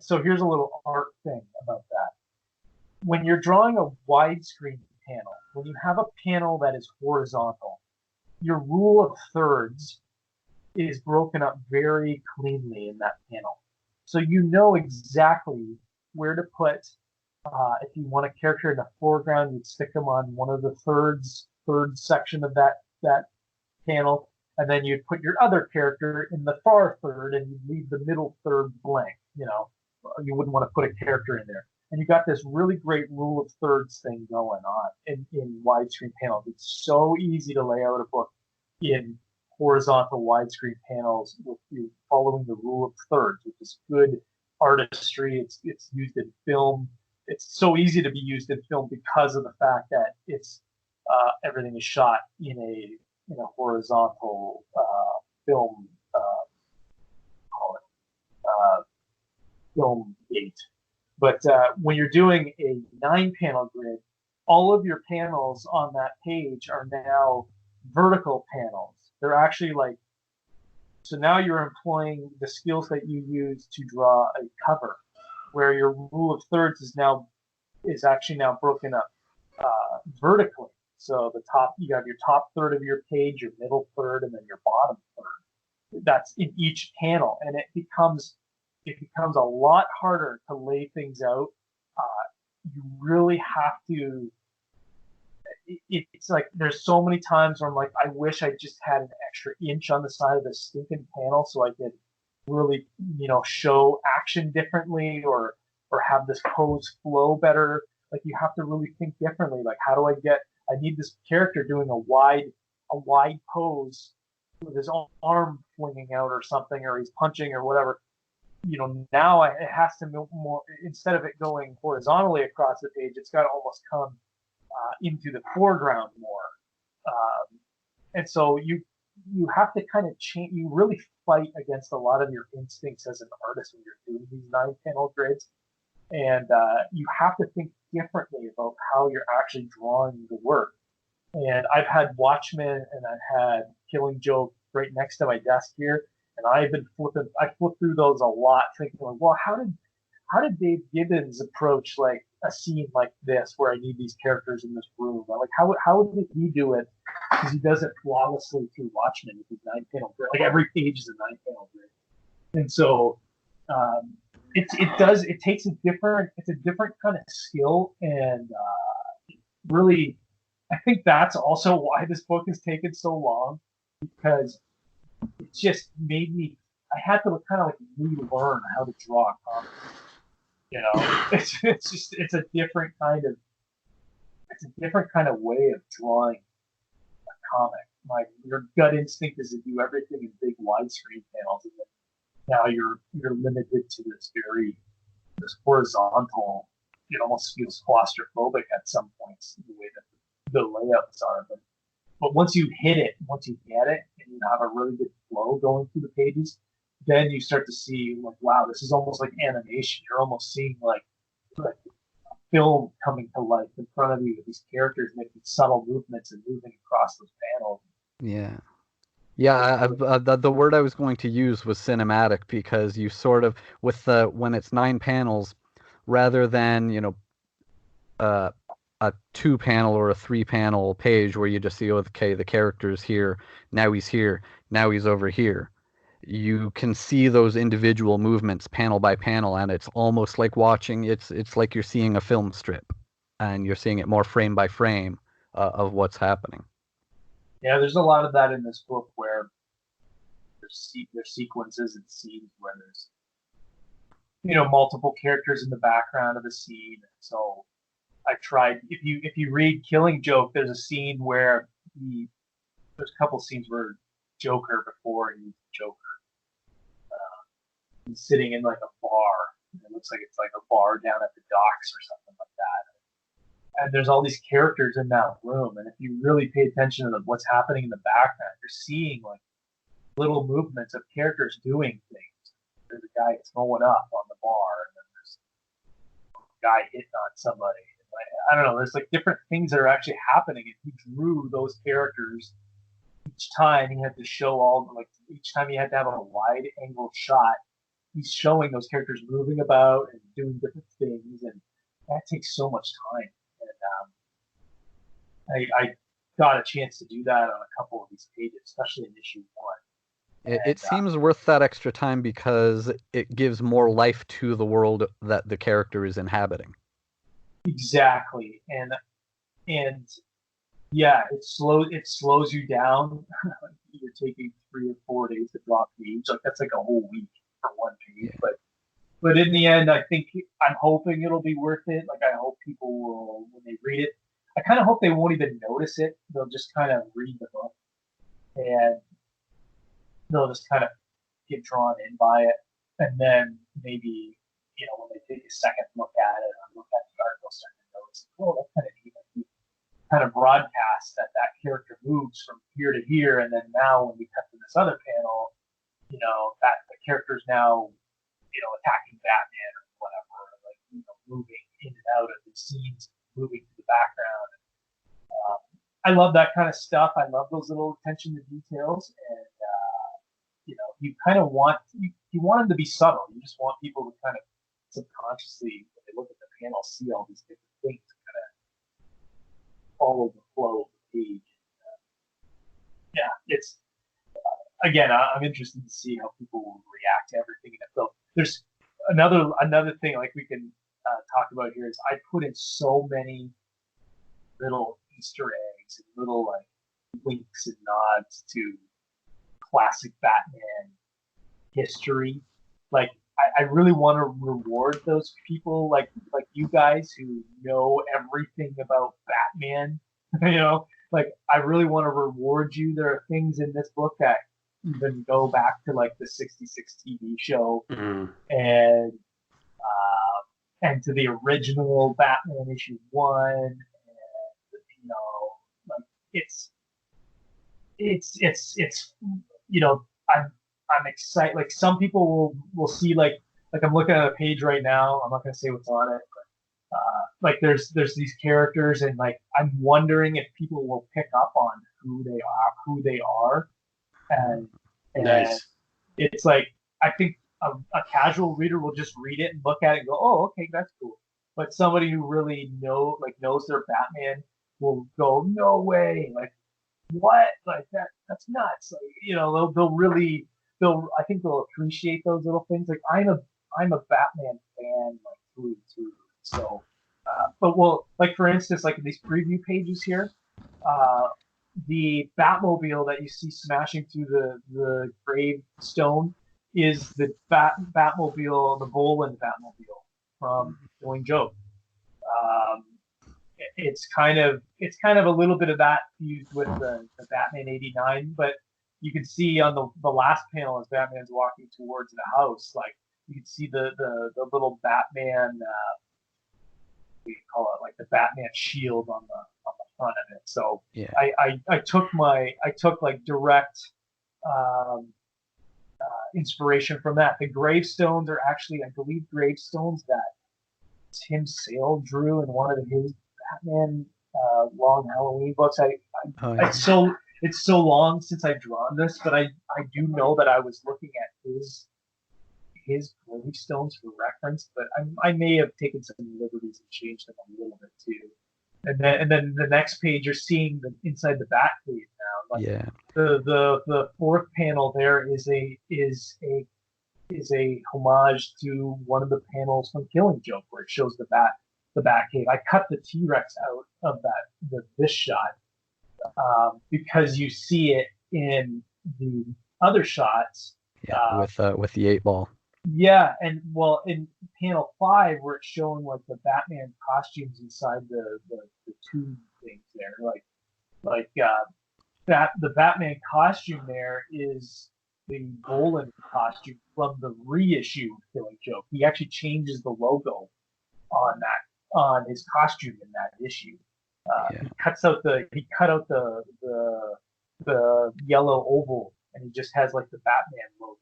so here's a little art thing about that. When you're drawing a widescreen panel, when you have a panel that is horizontal, your rule of thirds is broken up very cleanly in that panel. So you know exactly where to put. If you want a character in the foreground, you'd stick them on one of the third section of that panel, and then you'd put your other character in the far third, and you'd leave the middle third blank. You wouldn't want to put a character in there. And you got this really great rule of thirds thing going on in widescreen panels. It's so easy to lay out a book in horizontal widescreen panels with you following the rule of thirds, which is good artistry. It's used in film. It's so easy to be used in film because of the fact that it's everything is shot in a horizontal film call it film gate. But when you're doing a 9-panel grid, all of your panels on that page are now vertical panels. They're actually like, so now you're employing the skills that you use to draw a cover, where your rule of thirds is actually now broken up vertically. So you have your top third of your page, your middle third, and then your bottom third. That's in each panel, and it becomes a lot harder to lay things out. You really have to. It's like there's so many times where I'm like, I wish I just had an extra inch on the side of the stinking panel so I could really, show action differently or have this pose flow better. Like you have to really think differently. Like how do I need this character doing a wide pose with his arm flinging out or something, or he's punching or whatever. Now it has to move more, instead of it going horizontally across the page, it's got to almost come into the foreground more. And so you have to kind of change. You really fight against a lot of your instincts as an artist when you're doing these 9-panel grids, and you have to think differently about how you're actually drawing the work. And I've had Watchmen and I've had Killing Joke right next to my desk here, and I flipped through those a lot, thinking like, well, how did Dave Gibbons approach like a scene like this where I need these characters in this room? Like how did he do it? Because he does it flawlessly through Watchmen with his 9-panel grid. Like every page is a 9-panel grid, and so it takes a different kind of skill, and really, I think that's also why this book has taken so long, because it just made me. I had to kind of like relearn how to draw a comic. It's a different kind of way of drawing a comic. Like your gut instinct is to do everything in big widescreen panels, and then now you're limited to this horizontal. It almost feels claustrophobic at some points the way that the layouts are. But once you hit it, once you get it, and you have a really good flow going through the pages, then you start to see like, wow, this is almost like animation. You're almost seeing like film coming to life in front of you with these characters making subtle movements and moving across those panels. Yeah. Yeah, the word I was going to use was cinematic because you sort of with the when it's 9 panels rather than uh, a 2 panel or a 3 panel page where you just see, okay, the character's here, now he's here, now he's over here. You can see those individual movements panel by panel, and it's almost like watching. It's like you're seeing a film strip, and you're seeing it more frame by frame of what's happening. Yeah, there's a lot of that in this book where there's sequences and scenes where there's multiple characters in the background of the scene. So I tried. If you read Killing Joke, there's a scene where there's a couple scenes where Joker, before he's Joker, he's sitting in like a bar. It looks like it's like a bar down at the docks or something like that. And there's all these characters in that room, and if you really pay attention to what's happening in the background, you're seeing like little movements of characters doing things. There's a guy throwing up on the bar, and then there's a guy hitting on somebody. I don't know. There's like different things that are actually happening, and he drew those characters each time. He had to show each time he had to have a wide angle shot. he's showing those characters moving about and doing different things, and that takes so much time. And I got a chance to do that on a couple of these pages, especially in issue 1. It seems worth that extra time because it gives more life to the world that the character is inhabiting. Exactly, and yeah, it slows you down. You're taking 3 or 4 days to drop page. Like that's like a whole week for one page. Yeah. But in the end, I think I'm hoping it'll be worth it. Like I hope people will, when they read it, I kind of hope they won't even notice it. They'll just kind of read the book and they'll just kind of get drawn in by it, and then maybe when they take a second look at it or look at the art, they'll start to notice, oh, that's kind of neat. Like, kind of broadcast that character moves from here to here, and then now when we cut to this other panel, that the character's now attacking Batman or whatever, like moving in and out of the scenes, moving to the background. I love that kind of stuff. I love those little attention to details, and you kind of want you want them to be subtle. You just want people to kind of subconsciously, when they look at the panel, see all these different things kind of follow the flow of the page. Yeah, it's again, I'm interested to see how people will react to everything in the film. There's another thing like we can talk about here is I put in so many little Easter eggs and little like winks and nods to classic Batman history. Like I really want to reward those people like you guys who know everything about Batman. Like I really want to reward you. There are things in this book that even go back to like the '66 TV show and to the original Batman issue 1, and like it's I'm excited. Like some people will see like I'm looking at a page right now. I'm not gonna say what's on it, but like there's these characters, and like I'm wondering if people will pick up on who they are, and Nice. it's like I think a casual reader will just read it and look at it and go, oh, okay, that's cool. But somebody who really knows their Batman will go, no way, like what, like that's nuts. Like, they'll I think they'll appreciate those little things. Like I'm a Batman fan like through and through. So, but like for instance, like in these preview pages here, the Batmobile that you see smashing through the gravestone is the Batmobile, the Boland Batmobile from Killing Joke. It's kind of a little bit of that fused with the Batman '89, but you can see on the last panel as Batman's walking towards the house, like you can see the little Batman, we call it like the Batman shield on the front of it. So yeah. I took like direct inspiration from that. The gravestones are actually, I believe, gravestones that Tim Sale drew in one of his Batman long Halloween books. It's so long since I've drawn this, but I do know that I was looking at his gravestones for reference, but I may have taken some liberties and changed them a little bit too. And then the next page, you're seeing inside the Batcave now. Like yeah. The fourth panel there is a homage to one of the panels from Killing Joke, where it shows the Batcave. I cut the T-Rex out of this shot because you see it in the other shots. Yeah, with the 8-ball. Yeah, and well, in panel 5, where it's showing like the Batman costumes inside the tube things there, like that the Batman costume there is the Boland costume from the reissue Killing Joke. He actually changes the logo on his costume in that issue. He cut out the yellow oval, and he just has like the Batman logo.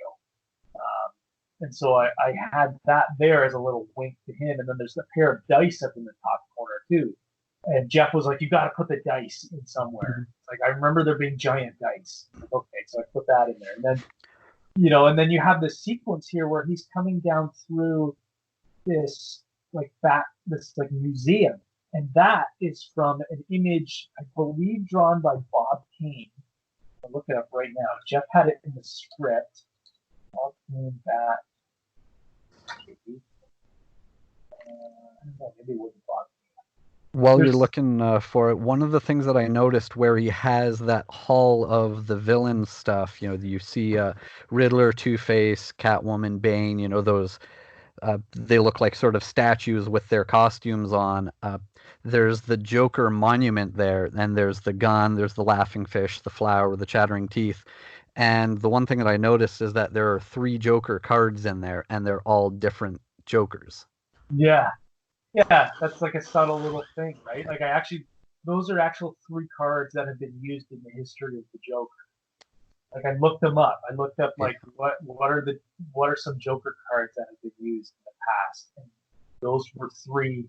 And so I had that there as a little wink to him. And then there's a pair of dice up in the top corner too. And Geoff was like, you got to put the dice in somewhere. It's like, I remember there being giant dice. Like, okay, so I put that in there. And then and then you have this sequence here where he's coming down through this this like museum, and that is from an image I believe drawn by Bob Kane. I'll look it up right now. Geoff had it in the script. Bob Kane bat. I don't know, maybe it wasn't Bob. While you're looking for it, one of the things that I noticed where he has that hall of the villain stuff, you see Riddler, Two-Face, Catwoman, Bane, those they look like sort of statues with their costumes on. There's the Joker monument there, and there's the gun, there's the laughing fish, the flower, the chattering teeth. And the one thing that I noticed is that there are 3 Joker cards in there, and they're all different Jokers. Yeah, yeah, that's like a subtle little thing, right? Like those are actual 3 cards that have been used in the history of the Joker. Like I looked them up. I looked up like what are some Joker cards that have been used in the past, and those were 3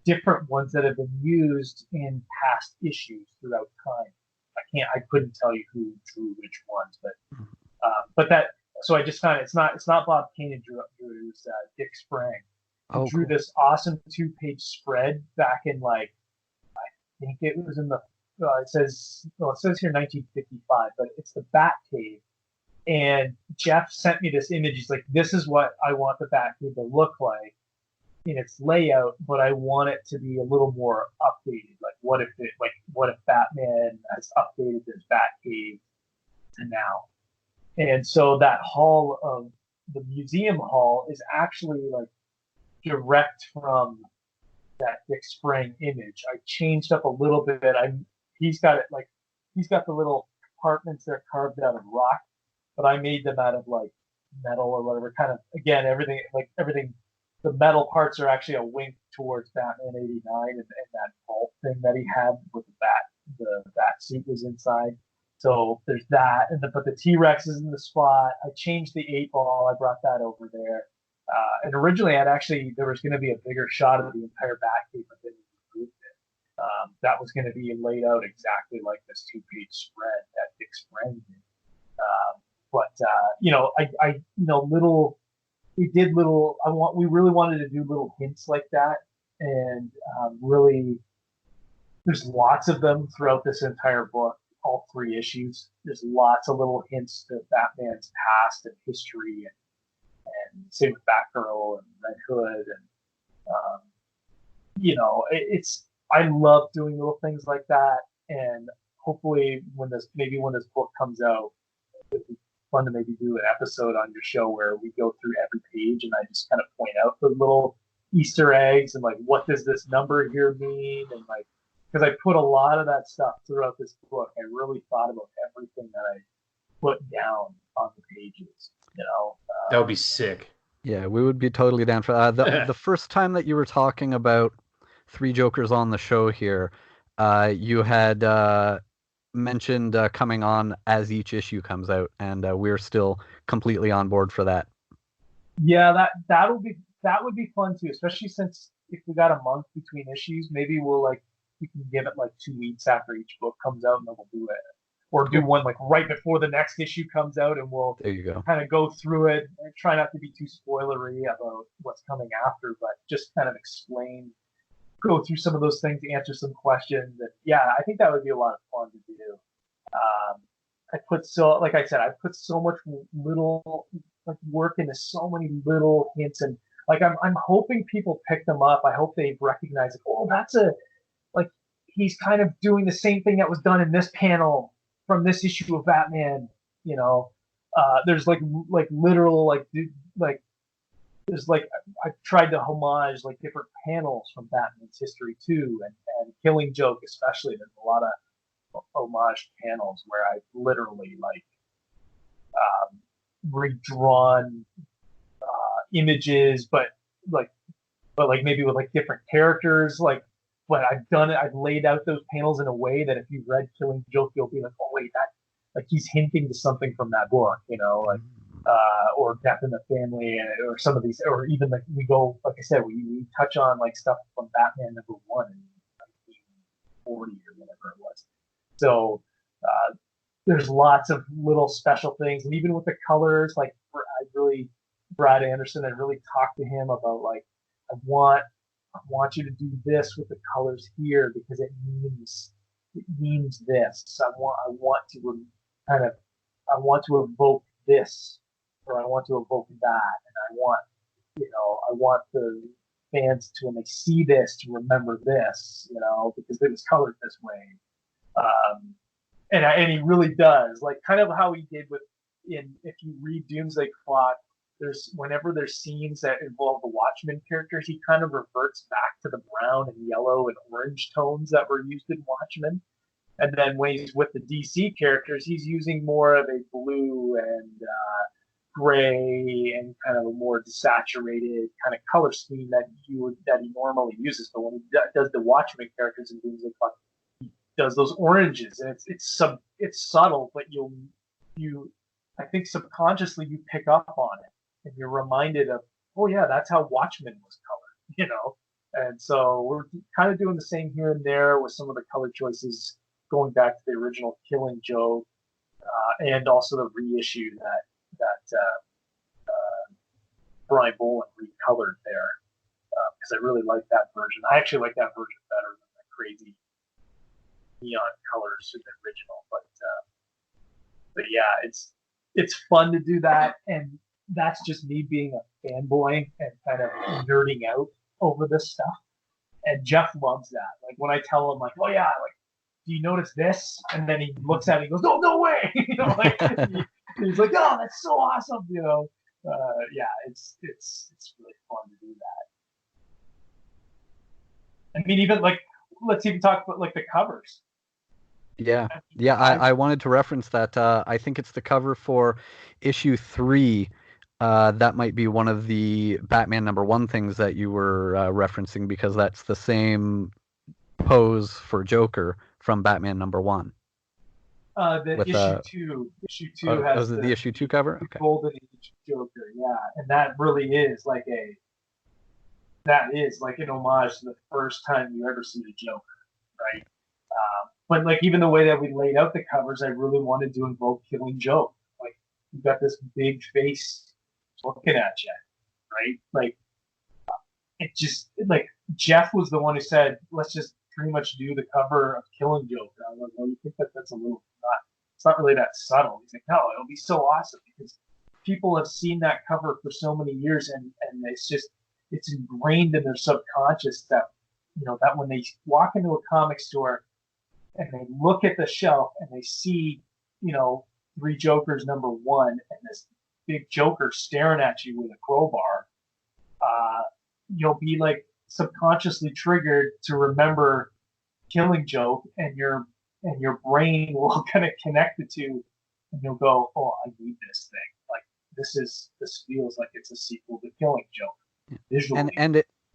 different ones that have been used in past issues throughout time. I couldn't tell you who drew which ones, but that. So I just found it's not Bob Kane who drew it. It was Dick Sprang. He drew Cool. this awesome 2-page spread back in I think it was in the it says here 1955, but it's the Batcave. And Geoff sent me this image. He's like, "This is what I want the Batcave to look like in its layout, but I want it to be a little more updated. Like, what if Batman has updated this Batcave to now?" And so that hall of the museum hall is actually like direct from that Dick Sprang image. I changed up a little bit. He's got it like he's got the little compartments that are carved out of rock, but I made them out of like metal or whatever. Kind of again, everything. The metal parts are actually a wink towards Batman '89 and that vault thing that he had with the bat suit was inside. So there's that, but the T-Rex is in the spot. I changed the 8-ball. I brought that over there. And originally, there was going to be a bigger shot of the entire Batcave, but then we removed it. That was going to be laid out exactly like this 2-page spread that Dick Sprang did. Little we did little. We really wanted to do little hints like that, and really, there's lots of them throughout this entire book. All 3 issues. There's lots of little hints to Batman's past and history, and same with Batgirl and Red Hood, and it's I love doing little things like that, and hopefully when this book comes out, it'd be fun to maybe do an episode on your show where we go through every page and I just kind of point out the little Easter eggs and like what does this number here mean, and like because I put a lot of that stuff throughout this book. I really thought about everything that I put down on the pages. That would be sick. Yeah, we would be totally down for the first time that you were talking about 3 Jokers on the show here, you had mentioned coming on as each issue comes out, and we're still completely on board for that. Yeah, that would be fun too, especially since if we got a month between issues, maybe we can give it like 2 weeks after each book comes out, and then we'll do it. Or do one like right before the next issue comes out, and we'll there you go. kind of go through it and try not to be too spoilery about what's coming after, but just kind of go through some of those things, answer some questions. And yeah, I think that would be a lot of fun to do. Like I said, I put so much little like work into so many little hints, and like I'm hoping people pick them up. I hope they recognize it. Oh, he's kind of doing the same thing that was done in this panel from this issue of Batman. There's like literal there's I've tried to homage like different panels from Batman's history too, and Killing Joke especially. There's a lot of homage panels where I've literally redrawn images, but maybe with like different characters, but I've laid out those panels in a way that if you've read Killing Joke, you'll be like, oh wait, that he's hinting to something from that book, or Death in the Family, or some of these, or even like we go, like I said, we touch on like stuff from Batman #1 in 1940 or whatever it was. So there's lots of little special things, and even with the colors, like Brad Anderson, I really talked to him about like I want you to do this with the colors here because it means this. I want to kind of I want to evoke this, or I want to evoke that, and I want the fans to, when they see this, to remember this, because it was colored this way. And he really does, like kind of how he did if you read Doomsday Clock, whenever there's scenes that involve the Watchmen characters, he kind of reverts back to the brown and yellow and orange tones that were used in Watchmen. And then when he's with the DC characters, he's using more of a blue and gray and kind of a more desaturated kind of color scheme that he normally uses. But when he does the Watchmen characters in Doomsday Clock, he does those oranges, and it's subtle, but I think subconsciously you pick up on it, and you're reminded of, oh yeah, that's how Watchmen was colored, And so we're kind of doing the same here and there with some of the color choices, going back to the original Killing Joke, and also the reissue that Brian Boland recolored there, because I really like that version. I actually like that version better than the crazy neon colors in the original. But yeah, it's fun to do that, and that's just me being a fanboy and kind of nerding out over this stuff. And Geoff loves that. Like when I tell him, like, oh yeah, like, do you notice this? And then he looks at it and goes, no way. He's like, oh, that's so awesome. Yeah, it's really fun to do that. I mean, even like, let's even talk about like the covers. Yeah. I wanted to reference that. I think it's the cover for issue 3. That might be one of the Batman #1 things that you were referencing, because that's the same pose for Joker from Batman #1. Issue two has the issue 2 cover? Okay. Golden Age Joker, yeah, and that really is like an homage to the first time you ever see the Joker, right? But like even the way that we laid out the covers, I really wanted to invoke Killing Joke. Like you've got this big face looking at you, right? Like it just like Geoff was the one who said, let's just pretty much do the cover of Killing Joke. And I was like, well, you think that's a little it's not really that subtle. He's like, no, it'll be so awesome because people have seen that cover for so many years, and it's ingrained in their subconscious that that when they walk into a comic store and they look at the shelf and they see, Three Jokers #1 and this big Joker staring at you with a crowbar, you'll be like subconsciously triggered to remember Killing Joke, and your brain will kind of connect the two, and you'll go, oh, I need this thing. Like this feels like it's a sequel to Killing Joke visually.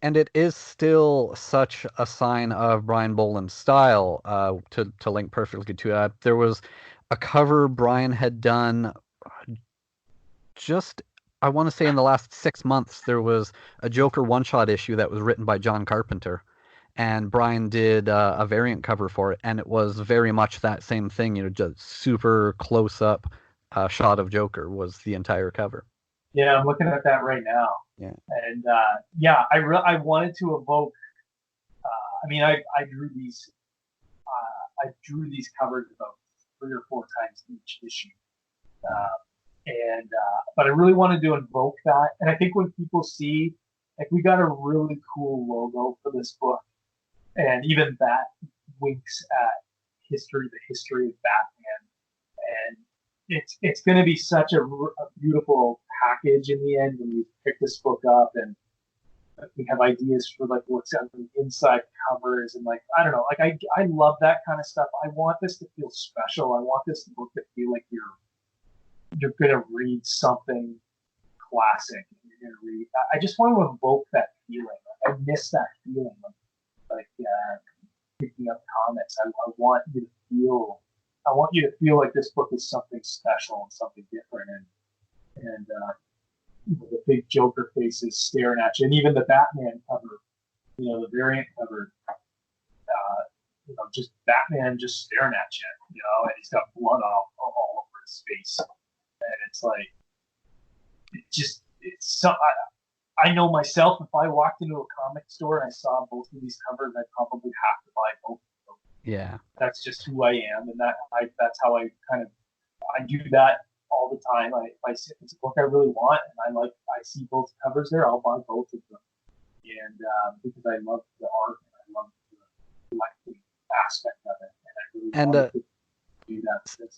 And it is still such a sign of Brian Boland's style, to link perfectly to that. There was a cover Brian had done just, I want to say in the last 6 months, there was a Joker one-shot issue that was written by John Carpenter, and Brian did a variant cover for it, and it was very much that same thing, just super close-up shot of Joker was the entire cover. Yeah, I'm looking at that right now. Yeah. And I wanted to evoke. I drew these. I drew these covers about 3 or 4 times each issue, but I really wanted to invoke that. And I think when people see, like, we got a really cool logo for this book, and even that winks at the history of Batman, and it's going to be such a beautiful package in the end when we pick this book up, and we have ideas for like what's on the inside covers, and like I don't know, like I love that kind of stuff. I want this to feel special. I want this book to feel like you're gonna read something classic. You're gonna read. I just want to evoke that feeling. Like, I miss that feeling of like picking up comics. I want you to feel. I want you to feel like this book is something special and something different, and the big Joker faces staring at you, and even the Batman cover, the variant cover, just Batman just staring at you, and he's got blood all over his face, and it's like, I know myself, if I walked into a comic store and I saw both of these covers, I'd probably have to buy both of them. Yeah. That's just who I am, and that's how I do that all the time. If it's a book I really want and I see both covers there, I'll buy both of them. And because I love the art and I love the collecting aspect of it, and I really want to do that.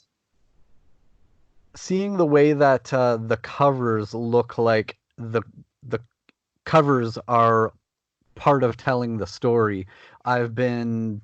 Seeing the way that the covers look like the covers are part of telling the story, I've been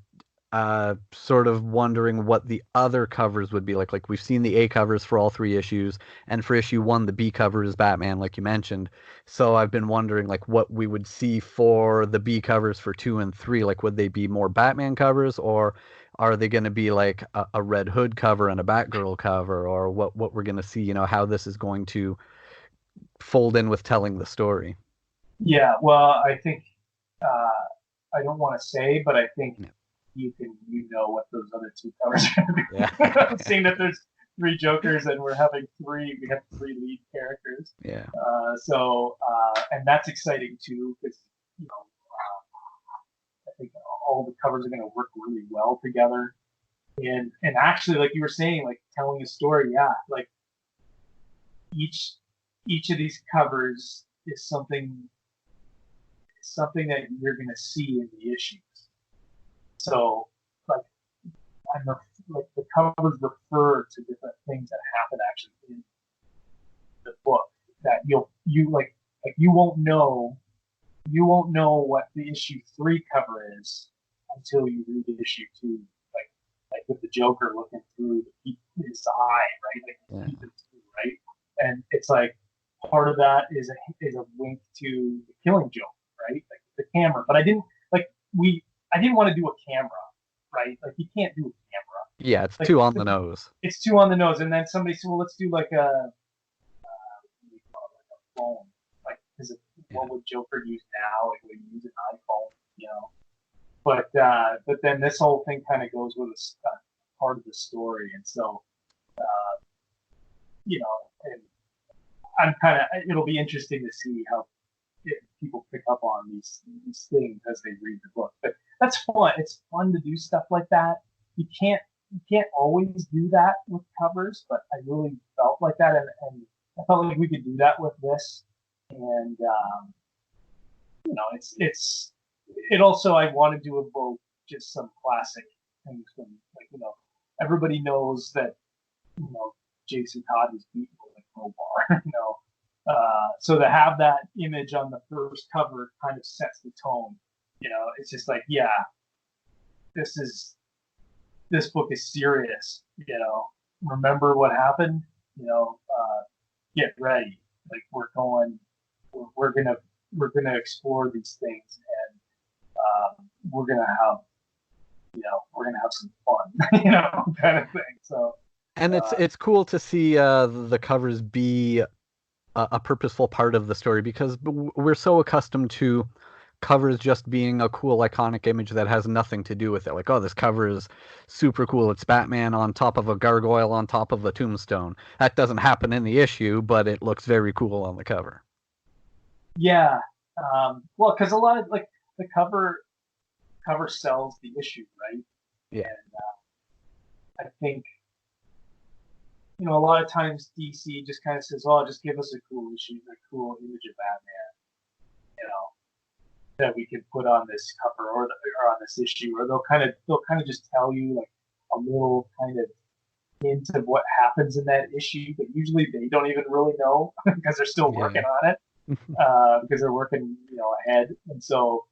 sort of wondering what the other covers would be like. Like, we've seen the A covers for all 3 issues, and for issue 1, the B cover is Batman, like you mentioned. So I've been wondering, like, what we would see for the B covers for 2 and 3. Like, would they be more Batman covers, or are they going to be like a Red Hood cover and a Batgirl cover, or what we're going to see, how this is going to fold in with telling the story? Yeah, well, I think I don't want to say, but I think you what those other 2 covers are going to be. Yeah. Seeing that there's 3 Jokers and we have 3 lead characters. Yeah. And that's exciting too, because I think all the covers are going to work really well together. And actually, like you were saying, like telling a story, like each of these covers is something that you're going to see in the issues. So, like the covers refer to different things that happen actually in the book that you won't know what the issue 3 cover is until you read issue 2. Like with the Joker looking through his eye, right? Like, right? And it's like part of that is a wink to the Killing Joke, right? Like the camera. But I didn't want to do a camera, right? Like you can't do a camera. Yeah, it's too on the nose. It's too on the nose. And then somebody said, well, let's do like a phone. Like, what would Joker use now? Like, would he use an iPhone, But then this whole thing kind of goes with a part of the story. And so, and it'll be interesting to see how people pick up on these things as they read the book. But that's fun. It's fun to do stuff like that. You can't always do that with covers, but I really felt like that, and I felt like we could do that with this. And it also, I wanted to evoke just some classic things from, everybody knows that Jason Todd was beaten with a crowbar, so to have that image on the first cover kind of sets the tone. It's just like, this book is serious. Remember what happened. Get ready. Like we're gonna explore these things, and we're gonna have some fun, kind of thing. So. And it's cool to see the covers be a purposeful part of the story, because we're so accustomed to covers just being a cool iconic image that has nothing to do with it. Like, oh, this cover is super cool. It's Batman on top of a gargoyle on top of a tombstone. That doesn't happen in the issue, but it looks very cool on the cover. Yeah. Well, because a lot of the cover sells the issue, right? Yeah. And I think a lot of times DC just kind of says, "Oh, just give us a cool issue, a cool image of Batman," that we can put on this cover or on this issue, or they'll kind of just tell you like a little kind of hint of what happens in that issue, but usually they don't even really know because they're still working on it, because they're working ahead. And so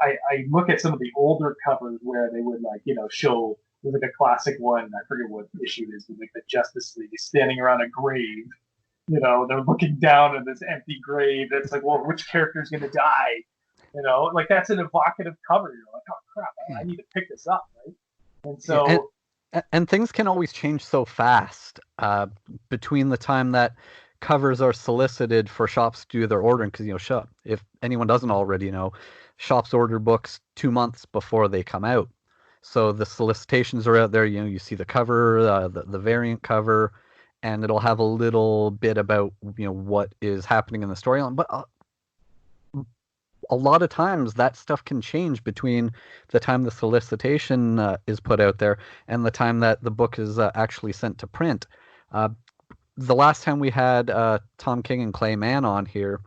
I look at some of the older covers where they would show. There's like a classic one, I forget what issue it is, but like the Justice League is standing around a grave. They're looking down at this empty grave. It's like, well, which character is going to die? Like that's an evocative cover. You're like, oh crap, I need to pick this up, right? And so, and things can always change so fast between the time that covers are solicited for shops to do their ordering because, shop, if anyone doesn't already know, shops order books 2 months before they come out. So the solicitations are out there. You see the cover, the variant cover, and it'll have a little bit about what is happening in the storyline. But a lot of times that stuff can change between the time the solicitation is put out there and the time that the book is actually sent to print. The last time we had Tom King and Clay Mann on here,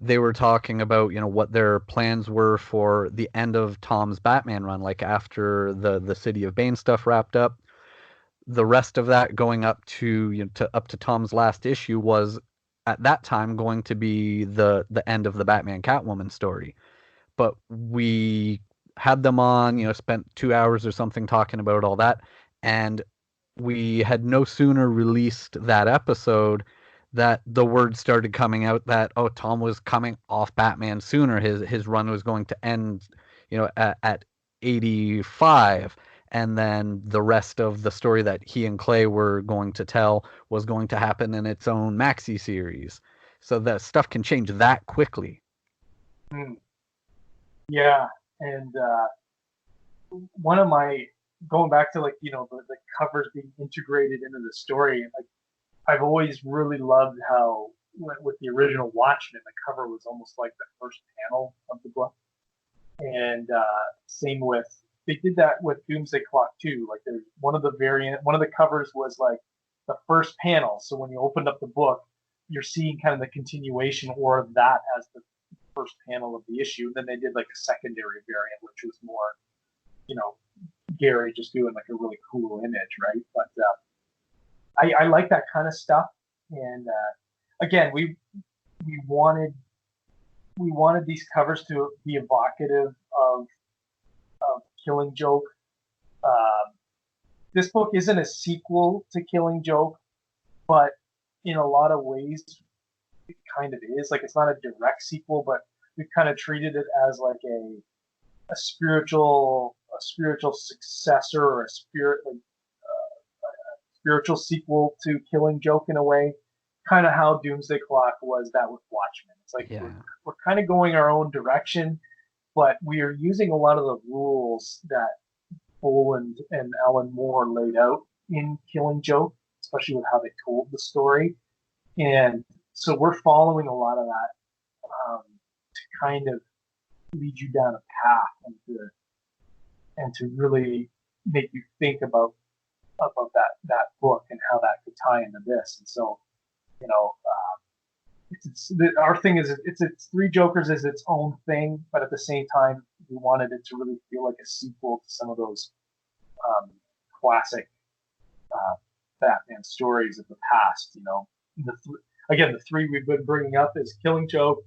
they were talking about what their plans were for the end of Tom's Batman run, like after the City of Bane stuff wrapped up. The rest of that going up to up to Tom's last issue was at that time going to be the end of the Batman Catwoman story. But we had them on, spent 2 hours or something talking about all that, and we had no sooner released that episode that the word started coming out that Tom was coming off Batman sooner. His run was going to end, at 85, and then the rest of the story that he and Clay were going to tell was going to happen in its own maxi series. So that stuff can change that quickly. Yeah, and one of my going back to the covers being integrated into the story, like I've always really loved how with the original Watchmen, the cover was almost like the first panel of the book, and same with they did that with Doomsday Clock too. Like there's one of the covers was like the first panel, so when you opened up the book, you're seeing kind of the continuation or that as the first panel of the issue. And then they did like a secondary variant, which was more, Gary just doing like a really cool image, right? But I like that kind of stuff. And again, we wanted these covers to be evocative of Killing Joke. This book isn't a sequel to Killing Joke, but in a lot of ways it kind of is. Like it's not a direct sequel, but we've kind of treated it as like a spiritual successor or a spiritual sequel to Killing Joke in a way. Kind of how Doomsday Clock was that with Watchmen. It's like we're kind of going our own direction, but we are using a lot of the rules that Boland and Alan Moore laid out in Killing Joke, especially with how they told the story. And so we're following a lot of that to kind of lead you down a path and to really make you think about that book and how that could tie into this. And so, our thing is it's Three Jokers is its own thing, but at the same time, we wanted it to really feel like a sequel to some of those classic Batman stories of the past. The three we've been bringing up is Killing Joke,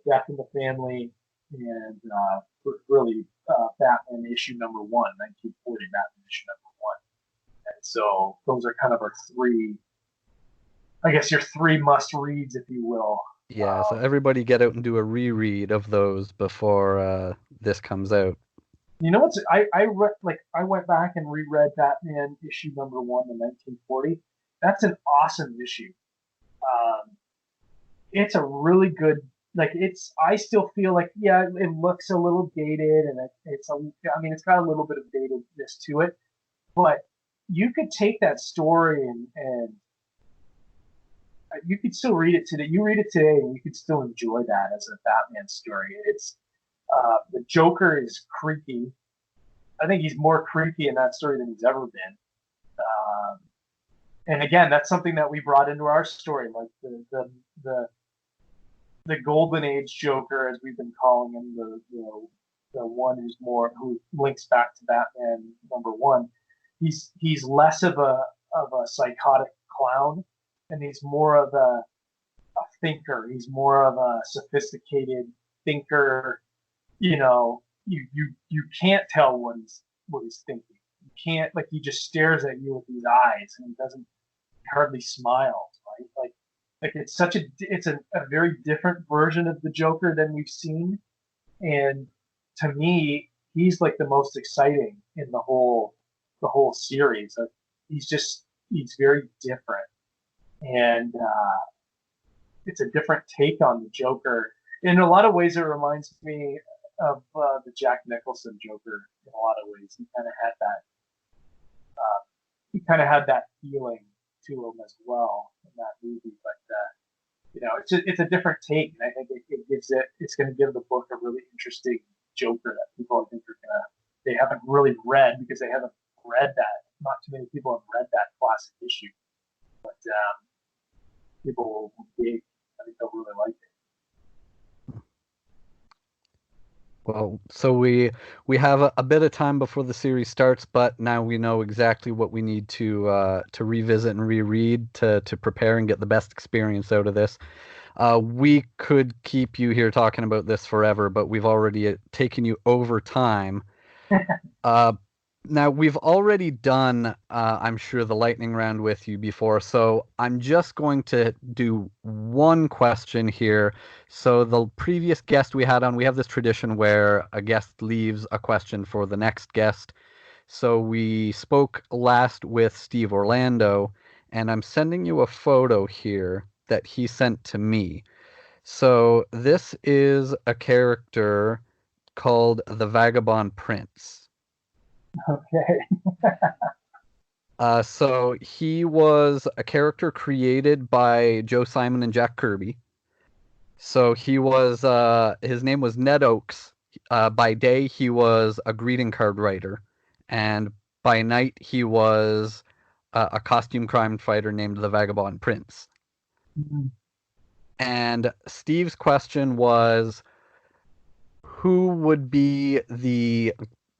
Death in the Family, and really Batman issue number 1, 1940 Batman issue number 1. And so those are kind of our three, I guess your three must reads, if you will. Yeah, so everybody get out and do a reread of those before this comes out. You know what's I went back and reread Batman issue number 1 in 1940. That's an awesome issue. It's a really good, I still feel like, yeah, it looks a little dated and it's got a little bit of datedness to it, but you could take that story and you could still read it today. You read it today and you could still enjoy that as a Batman story. It's, the Joker is creepy. I think he's more creepy in that story than he's ever been. And again, that's something that we brought into our story, like the Golden Age Joker, as we've been calling him, the one who links back to Batman number 1. He's less of a psychotic clown, and he's more of a thinker. He's more of a sophisticated thinker. You can't tell what he's thinking. You can't, he just stares at you with these eyes, and he hardly smiles, right? It's a very different version of the Joker than we've seen, and to me, he's like the most exciting in the whole series. He's very different, and it's a different take on the Joker. In a lot of ways, it reminds me of the Jack Nicholson Joker. In a lot of ways, he kind of had that. He kind of had that feeling to him as well in that movie, but it's a different take, and I think it's going to give the book a really interesting Joker that people I think they haven't really read because they haven't read that. Not too many people have read that classic issue, but people will be. I think they'll really like it. Well, so we have a bit of time before the series starts, but now we know exactly what we need to revisit and reread to prepare and get the best experience out of this. We could keep you here talking about this forever, but we've already taken you over time. Now, we've already done, I'm sure, the lightning round with you before, so I'm just going to do one question here. So the previous guest we had on, we have this tradition where a guest leaves a question for the next guest. So we spoke last with Steve Orlando, and I'm sending you a photo here that he sent to me. So this is a character called the Vagabond Prince. Okay. So he was a character created by Joe Simon and Jack Kirby. So he was his name was Ned Oakes. By day he was a greeting card writer, and by night he was a costume crime fighter named the Vagabond Prince. Mm-hmm. And Steve's question was, who would be the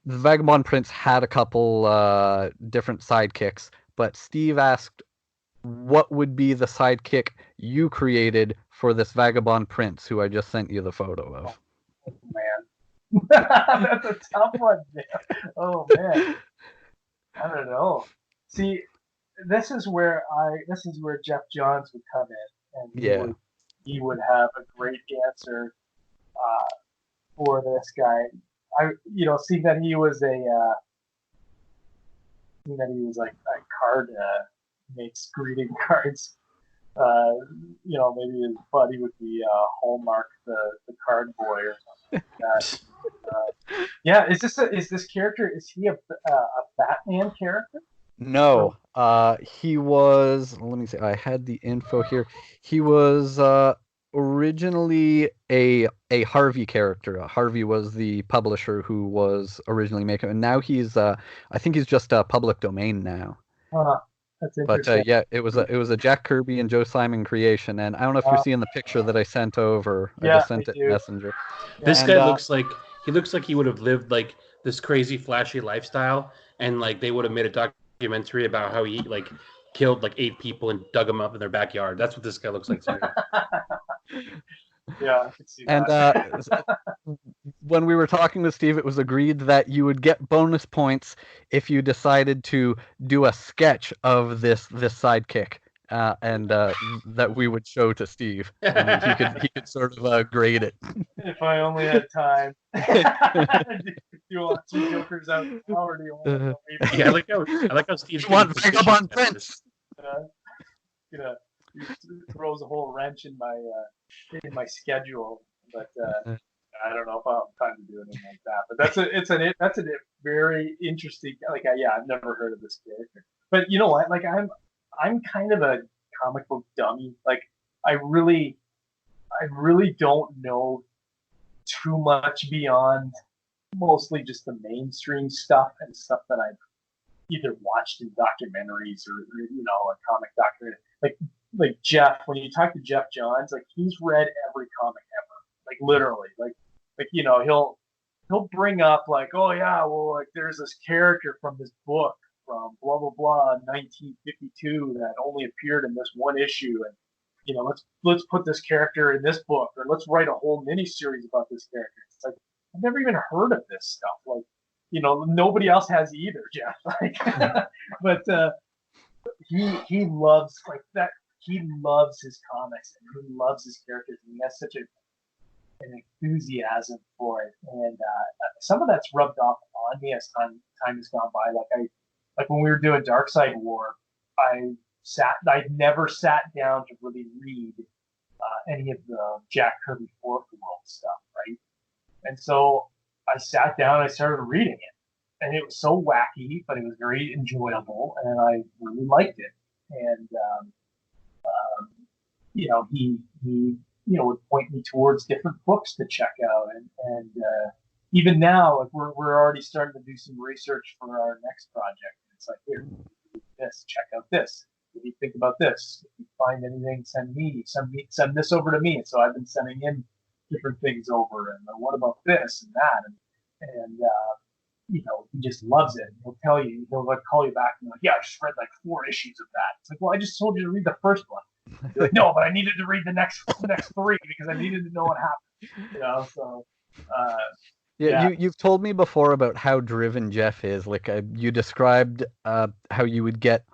Vagabond Prince had a couple different sidekicks, but Steve asked, what would be the sidekick you created for this Vagabond Prince, who I just sent you the photo of? Oh, man. That's a tough one, man. Oh, man. I don't know. See, this is where Geoff Johns would come in, and he would have a great answer for this guy. Seeing that he was like a card makes greeting cards. Maybe his buddy would be Hallmark, the card boy or something like that. Yeah, is this character? Is he a Batman character? No, he was. Let me see. I had the info here. He was originally a Harvey character. Harvey was the publisher who was originally making, and now he's. I think he's just public domain now. That's interesting. But yeah, it was a Jack Kirby and Joe Simon creation, and I don't know if you're seeing the picture that I sent over. Yeah, I just sent it Messenger. This guy looks like he would have lived like this crazy flashy lifestyle, and like they would have made a documentary about how he like killed like 8 people and dug them up in their backyard. That's what this guy looks like to me. Yeah, I can see that. And when we were talking with Steve, it was agreed that you would get bonus points if you decided to do a sketch of this sidekick, and that we would show to Steve, and he could sort of grade it. If I only had time. Do you want 2 Jokers out? Or do you want I like how Steve wants Vagabond Prince. He throws a whole wrench in my schedule, but I don't know if I'll have time to do anything like that. But that's a very interesting. Like, I've never heard of this character. But you know what? Like, I'm kind of a comic book dummy. Like, I really don't know too much beyond mostly just the mainstream stuff and stuff that I've either watched in documentaries or a comic documentary. Like Geoff, when you talk to Geoff Johns, like he's read every comic ever, like literally, like he'll bring up like, oh yeah, well, like there's this character from this book from blah blah blah 1952 that only appeared in this one issue, and let's put this character in this book, or let's write a whole mini series about this character. It's like, I've never even heard of this stuff. Like, nobody else has either, Geoff. Like, but he loves like that. He loves his comics and he loves his characters, and he has such an enthusiasm for it. And some of that's rubbed off on me as time has gone by. Like when we were doing Dark Side War, I I'd never sat down to really read any of the Jack Kirby Fourth World stuff, right? And so I sat down and I started reading it, and it was so wacky, but it was very enjoyable, and I really liked it. And he would point me towards different books to check out, and even now, like we're already starting to do some research for our next project. It's like, here, this, check out this. What do you think about this? If you find anything, send this over to me. And so I've been sending in different things over, and what about this and that, and he just loves it. He'll tell you, he'll like call you back and be like, yeah, I just read like 4 issues of that. It's like, well, I just told you to read the first one. You're like, no, but I needed to read the next 3 because I needed to know what happened. So. You've told me before about how driven Geoff is. Like you described how you would get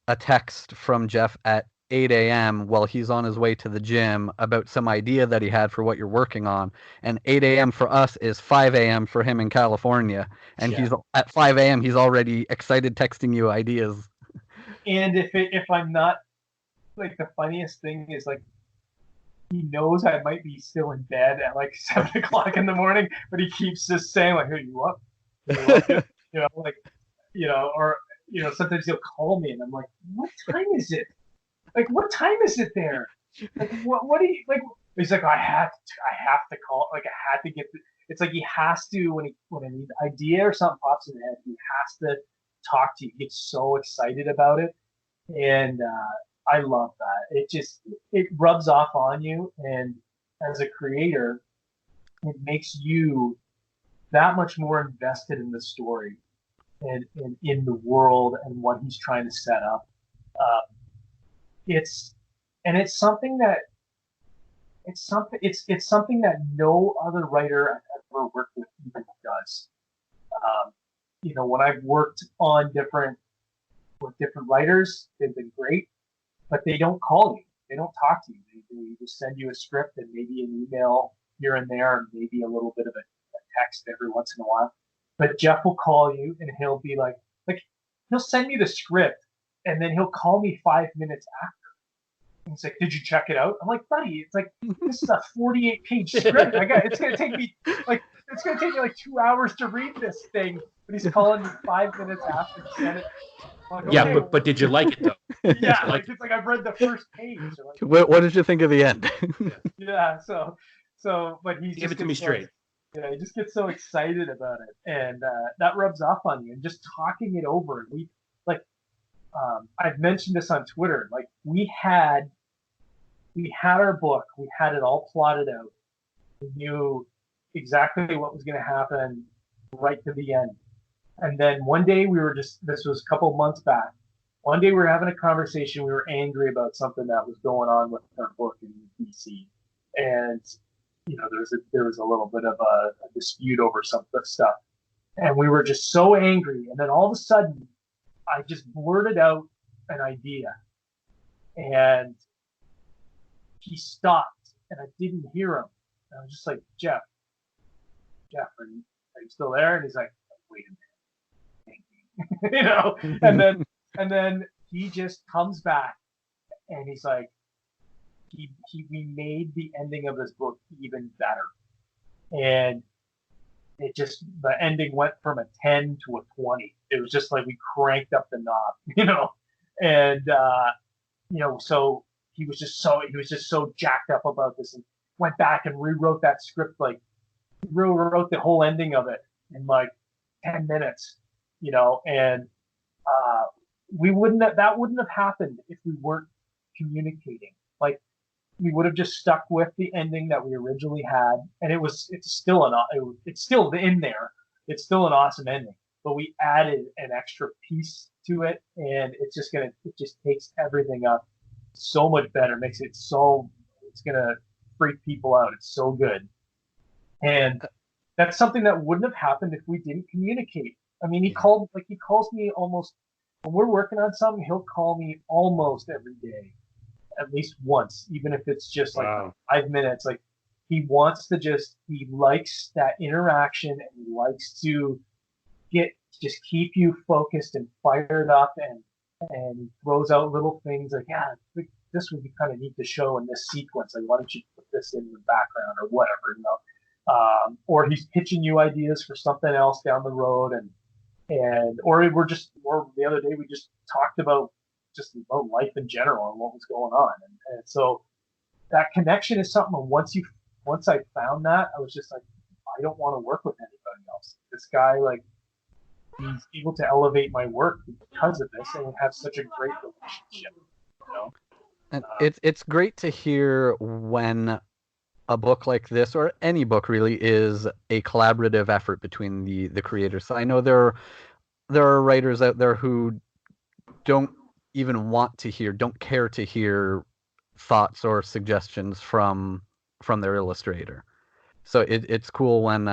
a text from Geoff at 8 a.m. while he's on his way to the gym about some idea that he had for what you're working on. And 8 a.m. for us is 5 a.m. for him in California. And he's at 5 a.m. he's already excited texting you ideas. And if I'm not, like, the funniest thing is, like, he knows I might be still in bed at like 7 o'clock in the morning, but he keeps just saying, like, "Hey, you up?" Or sometimes he'll call me and I'm like, "What time is it? Like, what time is it there? Like, what do you like?" He's like, "I have to call. Like, I had to get." It's like he has to when an idea or something pops in his head, he has to talk to you. He gets so excited about it, and I love that. It rubs off on you, and as a creator, it makes you that much more invested in the story and in the world and what he's trying to set up. It's something that no other writer I've ever worked with even does. When I've worked on different writers, they've been great. But they don't call you. They don't talk to you. They just send you a script and maybe an email here and there, and maybe a little bit of a text every once in a while. But Geoff will call you, and he'll be like he'll send me the script, and then he'll call me 5 minutes after. And he's like, "Did you check it out?" I'm like, "Buddy, it's like this is a 48-page script. It's gonna take me like 2 hours to read this thing." But he's calling me 5 minutes after he sent it. Like, yeah, okay, but did you like it though? Yeah, it's like I've read the first page. What did you think of the end? Yeah, but he give it to me straight. Yeah, he just gets so excited about it, and that rubs off on you. And just talking it over, and I've mentioned this on Twitter. Like we had our book, we had it all plotted out. We knew exactly what was going to happen right to the end. And then one day this was a couple of months back. One day we were having a conversation. We were angry about something that was going on with our book in BC. And, there was a little bit of a dispute over some stuff. And we were just so angry. And then all of a sudden, I just blurted out an idea. And he stopped, and I didn't hear him. And I was just like, Geoff, are you still there? And he's like, wait a minute. and then he just comes back and he's like, we made the ending of this book even better, and the ending went from a 10 to a 20. It was just like we cranked up the knob, and so he was just so jacked up about this, and went back and rewrote that script, like rewrote the whole ending of it in like 10 minutes. And that wouldn't have happened if we weren't communicating. Like we would have just stuck with the ending that we originally had, and it's still in there. It's still an awesome ending, but we added an extra piece to it, and it just takes everything up so much better. Makes it so it's gonna freak people out. It's so good, and that's something that wouldn't have happened if we didn't communicate. I mean, he calls me almost when we're working on something. He'll call me almost every day, at least once, even if it's just like 5 minutes. Like he likes that interaction, and he likes to keep you focused and fired up, and and he throws out little things like, yeah, this would be kind of neat to show in this sequence. Like, why don't you put this in the background or whatever, you know? Or he's pitching you ideas for something else down the road, or the other day we just talked about life in general and what was going on, and so that connection is something. Once I found that, I was just like, I don't want to work with anybody else. This guy, like, he's able to elevate my work because of this, and we have such a great relationship. You know, And it's great to hear when a book like this, or any book really, is a collaborative effort between the creators. So I know there are writers out there who don't even don't care to hear thoughts or suggestions from their illustrator. So it's cool when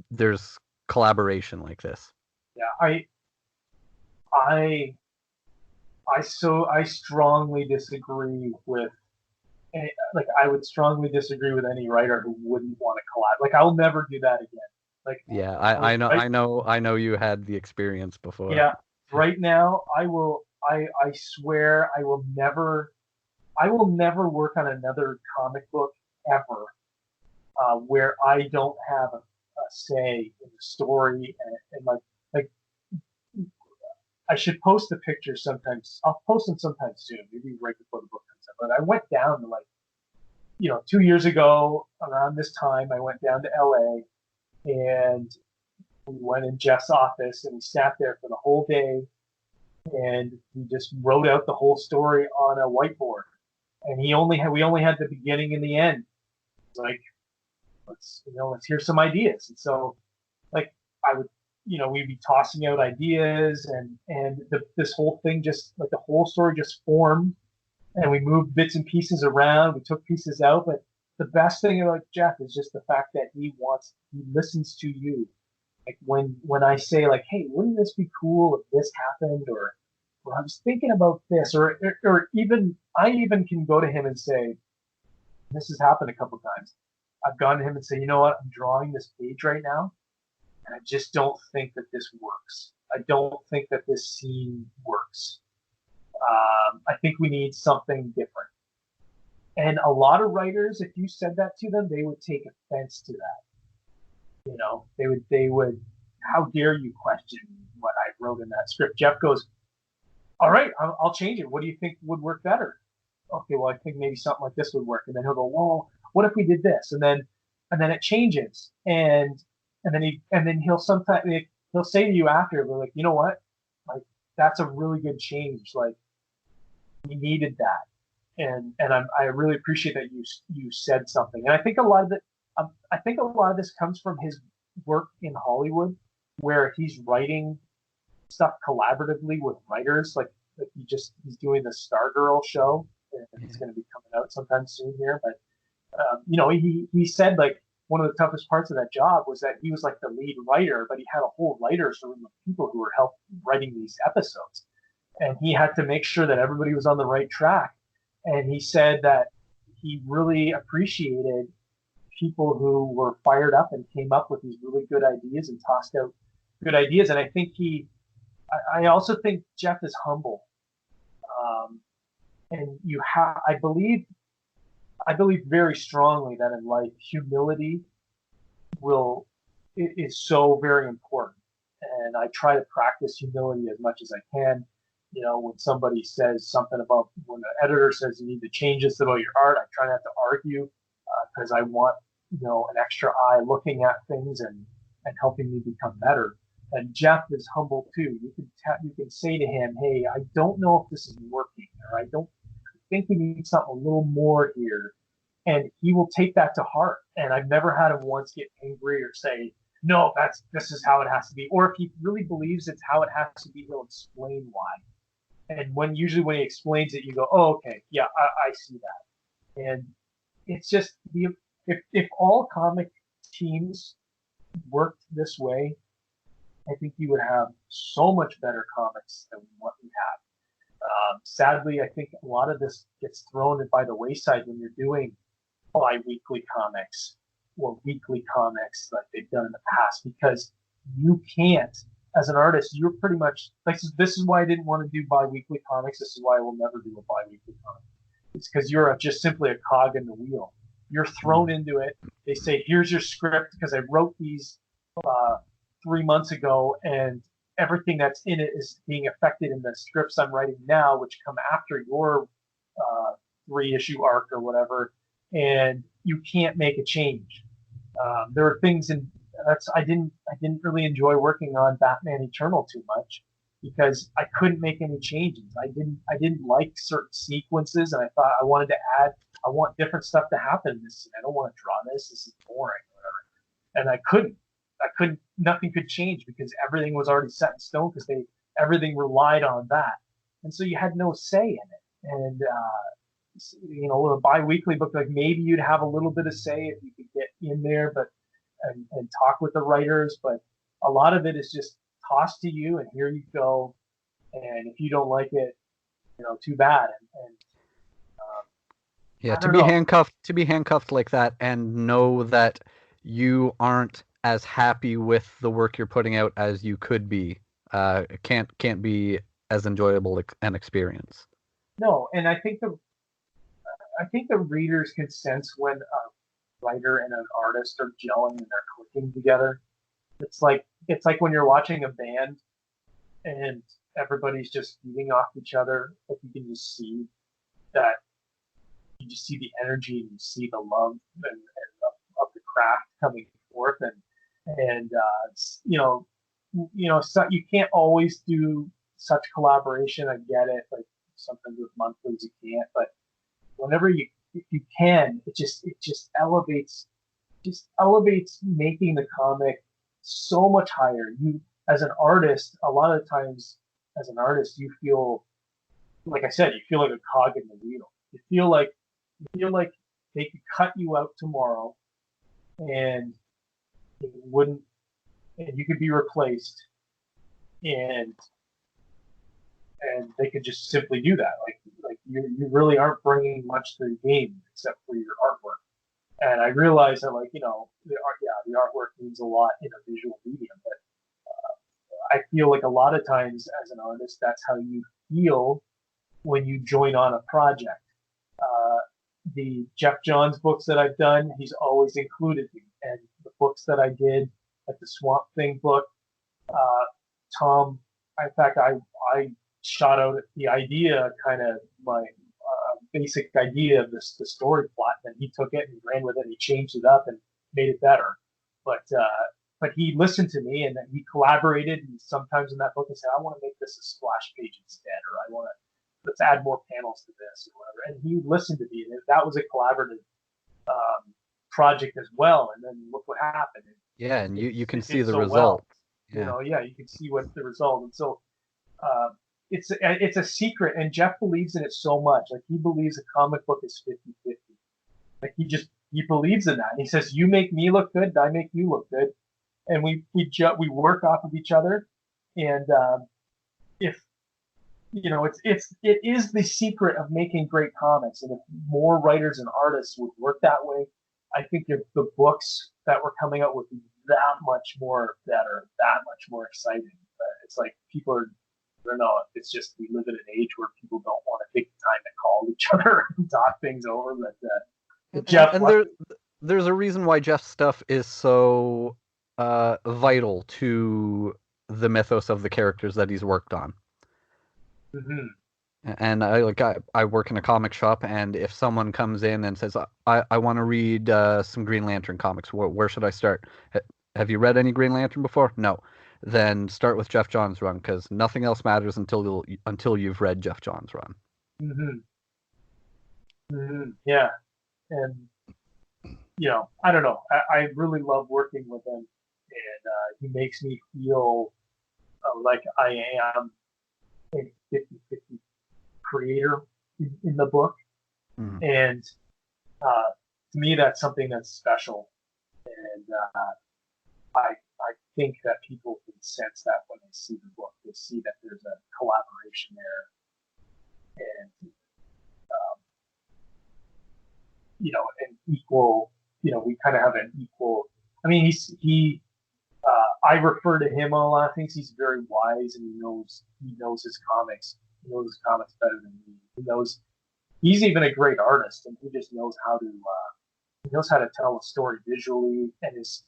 there's collaboration like this. yeah, I strongly disagree with. Like, I would strongly disagree with any writer who wouldn't want to collab. Like, I'll never do that again. Like, Yeah, I know you had the experience before. yeah, right now I swear I will never work on another comic book ever where I don't have a say in the story, and like I should post a picture sometimes. I'll post them sometime soon, maybe right before the book comes out. But I went down to, like, 2 years ago around this time, I went down to LA, and we went in Jeff's office and we sat there for the whole day, and we just wrote out the whole story on a whiteboard. And we only had the beginning and the end. Like, let's hear some ideas. And so, like, I would, we'd be tossing out ideas, and this whole thing, just like, the whole story just formed, and we moved bits and pieces around. We took pieces out, but the best thing about Geoff is just the fact that he listens to you. Like, when I say, like, hey, wouldn't this be cool if this happened, or I was thinking about this, or even I even can go to him and say, this has happened a couple times. I've gone to him and say, you know what, I'm drawing this page right now, and I just don't think that this works. I don't think that this scene works. I think we need something different. And a lot of writers, if you said that to them, they would take offense to that. They would, how dare you question what I wrote in that script? Geoff goes, all right, I'll change it. What do you think would work better? Okay, well, I think maybe something like this would work. And then he'll go, well, what if we did this? And then it changes. And then he'll say to you after, like, you know what? Like, that's a really good change. Like, we needed that. And I really appreciate that you said something. And I think a lot of this comes from his work in Hollywood, where he's writing stuff collaboratively with writers. Like he's doing the Stargirl show, and it's going to be coming out sometime soon here. But he said, like, one of the toughest parts of that job was that he was like the lead writer, but he had a whole writers room of people who were writing these episodes, and he had to make sure that everybody was on the right track. And he said that he really appreciated people who were fired up and came up with these really good ideas and tossed out good ideas. And I think I also think Geoff is humble. And I believe very strongly that in life, humility is so very important. And I try to practice humility as much as I can. When somebody says something about, when an editor says you need to change this about your art, I try not to argue, because I want, an extra eye looking at things and helping me become better. And Geoff is humble too. You can say to him, hey, I don't know if this is working, or I think we need something a little more here. And he will take that to heart. And I've never had him once get angry or say, no, this is how it has to be. Or if he really believes it's how it has to be, he'll explain why. And usually when he explains it, you go, oh, okay, yeah, I see that. And it's just, if all comic teams worked this way, I think you would have so much better comics than what we have. Sadly, I think a lot of this gets thrown by the wayside when you're doing bi-weekly comics or weekly comics like they've done in the past, because you can't as an artist, you're pretty much like, this is why I didn't want to do bi-weekly comics. This is why I will never do a bi-weekly comic. It's because you're just simply a cog in the wheel. You're thrown into it. They say, here's your script, because I wrote these 3 months ago, and everything that's in it is being affected in the scripts I'm writing now, which come after your 3-issue arc or whatever, and you can't make a change. There are things in I didn't really enjoy working on Batman Eternal too much, because I couldn't make any changes. I didn't like certain sequences, and I thought I wanted to add. I want different stuff to happen in this. I don't want to draw this. This is boring, or whatever. And I couldn't. Nothing could change because everything was already set in stone, because everything relied on that, and so you had no say in it. And with a bi-weekly book, like, maybe you'd have a little bit of say if you could get in there, but and talk with the writers. But a lot of it is just tossed to you, and here you go. And if you don't like it, too bad. And yeah, to be handcuffed like that, and know that you aren't as happy with the work you're putting out as you could be, can't be as enjoyable an experience. No, and I think the readers can sense when a writer and an artist are gelling and they're clicking together. It's like when you're watching a band and everybody's just feeding off each other, but you can just see that. You just see the energy, and you see the love and of the craft coming forth, and so you can't always do such collaboration. I get it. Like, sometimes with monthlies you can't, but whenever if you can, it just elevates making the comic so much higher. You, as an artist, a lot of times as an artist, you feel, like I said, you feel like a cog in the wheel. You feel like they could cut you out tomorrow, and it wouldn't, and you could be replaced, and they could just simply do that. Like you really aren't bringing much to the game except for your artwork. And I realize that, the artwork means a lot in a visual medium, but I feel like a lot of times as an artist, that's how you feel when you join on a project. The Geoff Johns books that I've done, he's always included me. And the books that I did, like the Swamp Thing book, Tom, in fact, I shot out the idea, kind of my basic idea of the story plot, and he took it and ran with it, and he changed it up and made it better. But he listened to me, and he collaborated. And sometimes in that book, he said, I want to make this a splash page instead, or let's add more panels to this, or whatever. And he listened to me, and that was a collaborative project as well. And then look what happened. Yeah, and you can see the result. Well. You can see what the result. And so it's a secret, and Geoff believes in it so much. Like, he believes a comic book is 50-50. Like, he believes in that. And he says, you make me look good, I make you look good, and we work off of each other. And if it is the secret of making great comics. And if more writers and artists would work that way, I think the books that we're coming out would be that much more better, that much more exciting. It's like people are, I don't know, it's just we live in an age where people don't want to take the time to call each other and talk things over. But Geoff, there's a reason why Geoff's stuff is so vital to the mythos of the characters that he's worked on. Mm-hmm. And I work in a comic shop, and if someone comes in and says, I want to read some Green Lantern comics, where should I start? Have you read any Green Lantern before? No. Then start with Geoff Johns' run, because nothing else matters until you've read Geoff Johns' run. Mm-hmm. Mm-hmm. Yeah. And I don't know. I really love working with him, and he makes me feel like I am a 50-50 creator in the book. Mm. And to me, that's something that's special. And I think that people can sense that when they see the book. They see that there's a collaboration there, and an equal. We kind of have an equal. I mean, I refer to him on a lot of things. He's very wise, and he knows his comics. He knows his comics better than me. He's even a great artist, and he just knows how to tell a story visually. And his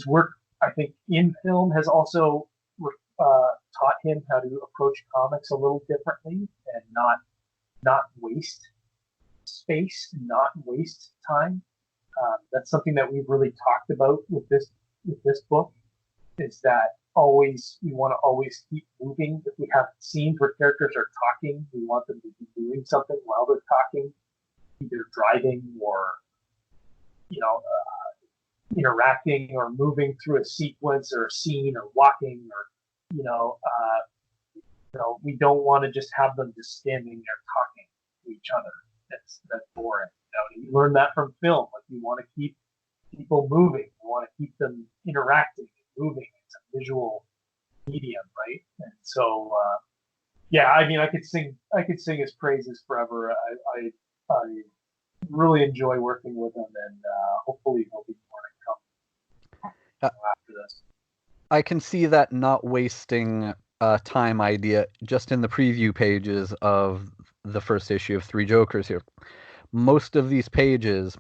work, I think, in film has also taught him how to approach comics a little differently and not waste space, not waste time. That's something that we've really talked about with this book. Is that we want to always keep moving. If we have scenes where characters are talking, we want them to be doing something while they're talking, either driving or interacting or moving through a sequence or a scene or walking or we don't want to just have them just standing there talking to each other. That's boring. You learn that from film. Like, you want to keep people moving. You want to keep them interacting and moving. It's a visual medium, right? And so, I mean, I could sing his praises forever. I really enjoy working with him, and hopefully he'll be more to come after this. I can see that not wasting time idea just in the preview pages of the first issue of Three Jokers here. Most of these panels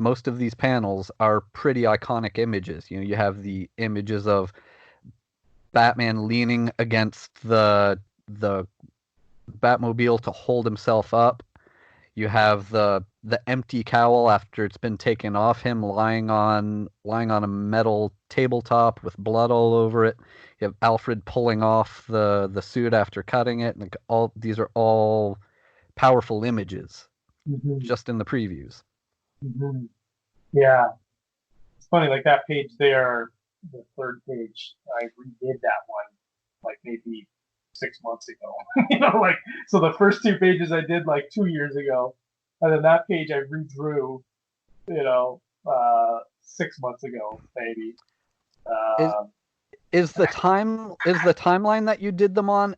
are pretty iconic images. You have the images of Batman leaning against the Batmobile to hold himself up. You have the empty cowl after it's been taken off him, lying on a metal tabletop with blood all over it. You have Alfred pulling off the suit after cutting it. And these are all powerful images, just in the previews. Mm-hmm. Yeah, it's funny. Like that page there, the third page, I redid that one like maybe 6 months ago. So the first 2 pages I did like 2 years ago, and then that page I redrew, 6 months ago maybe. Is the timeline that you did them on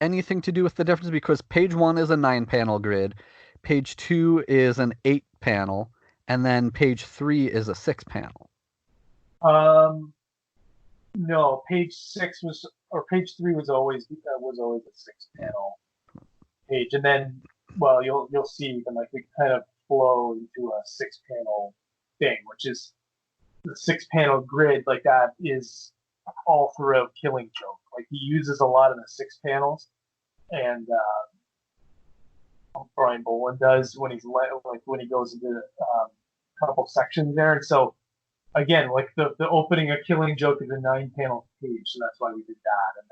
anything to do with the difference? Because page 1 is a 9-panel grid, page 2 is an 8-panel, and then page 3 is a 6-panel. No, page 3 was always a 6-panel page, and then you'll see then we kind of flow into a 6-panel thing, which is the 6-panel grid. Like that is all throughout Killing Joke. Like he uses a lot of the 6 panels, and Brian Boland does when when he goes into a couple sections there. And so again, like the opening of Killing Joke is a 9-panel page, so that's why we did that.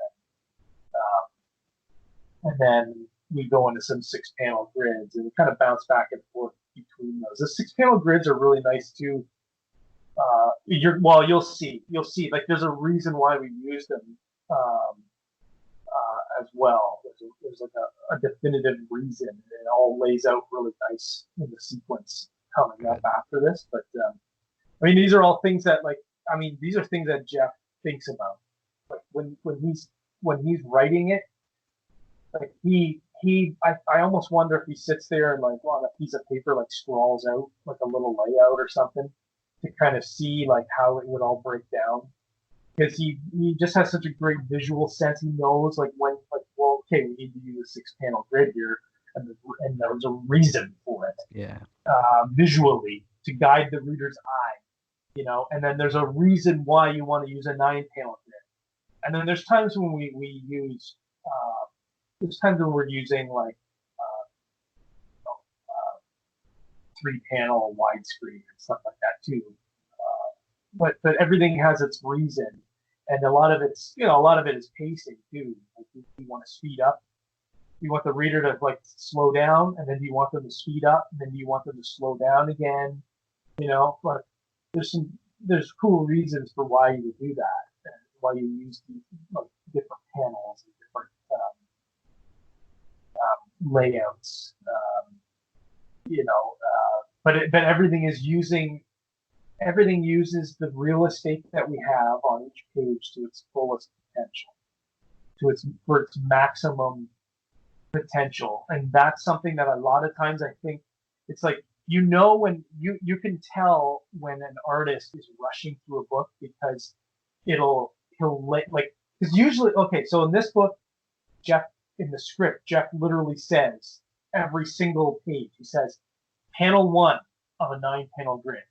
And then we go into some 6-panel grids, and we kind of bounce back and forth between those. The 6-panel grids are really nice too. You'll see. Like there's a reason why we use them as well. There's like a definitive reason. It all lays out really nice in the sequence coming up after this. But I mean, these are all things that these are things that Geoff thinks about. Like when he's writing it, like I almost wonder if he sits there and like on a piece of paper like scrawls out like a little layout or something to kind of see like how it would all break down, because he just has such a great visual sense. He knows like when we need to use a 6-panel grid here, and there's a reason for it. Yeah. Visually to guide the reader's eye, and then there's a reason why you want to use a 9-panel grid, and then there's times when we use there's times when we're using like 3-panel widescreen and stuff like that too. But everything has its reason, and a lot of it is pacing too. Like you want to speed up, you want the reader to like slow down, and then you want them to speed up, and then you want them to slow down again. But there's cool reasons for why you would do that, and why you use these different panels and different layouts. But everything uses the real estate that we have on each page to its fullest potential, for its maximum potential. And that's something that a lot of times I think it's like, when you can tell when an artist is rushing through a book, because because usually, okay, so in this book, in the script, Geoff literally says every single page, he says, panel 1 of a 9-panel grid.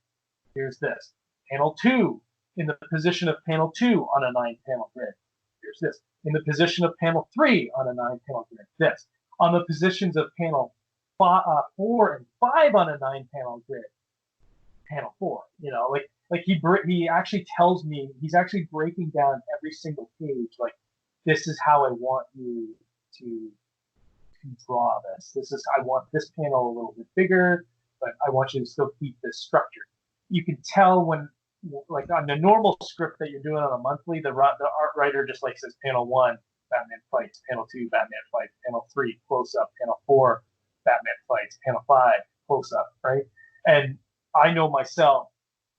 Here's this. Panel 2 in the position of panel 2 on a 9-panel grid. Here's this. In the position of panel 3 on a 9-panel grid. This. On the positions of panel 4 and 5 on a 9-panel grid. Panel 4. Like he actually tells me, he's actually breaking down every single page. Like, this is how I want you to draw this. I want this panel a little bit bigger, but I want you to still keep this structure. You can tell when, like on the normal script that you're doing on a monthly, the art writer just like says panel 1, Batman fights, panel 2, Batman fights, panel 3, close up, panel 4, Batman fights, panel 5, close up, right? And I know myself,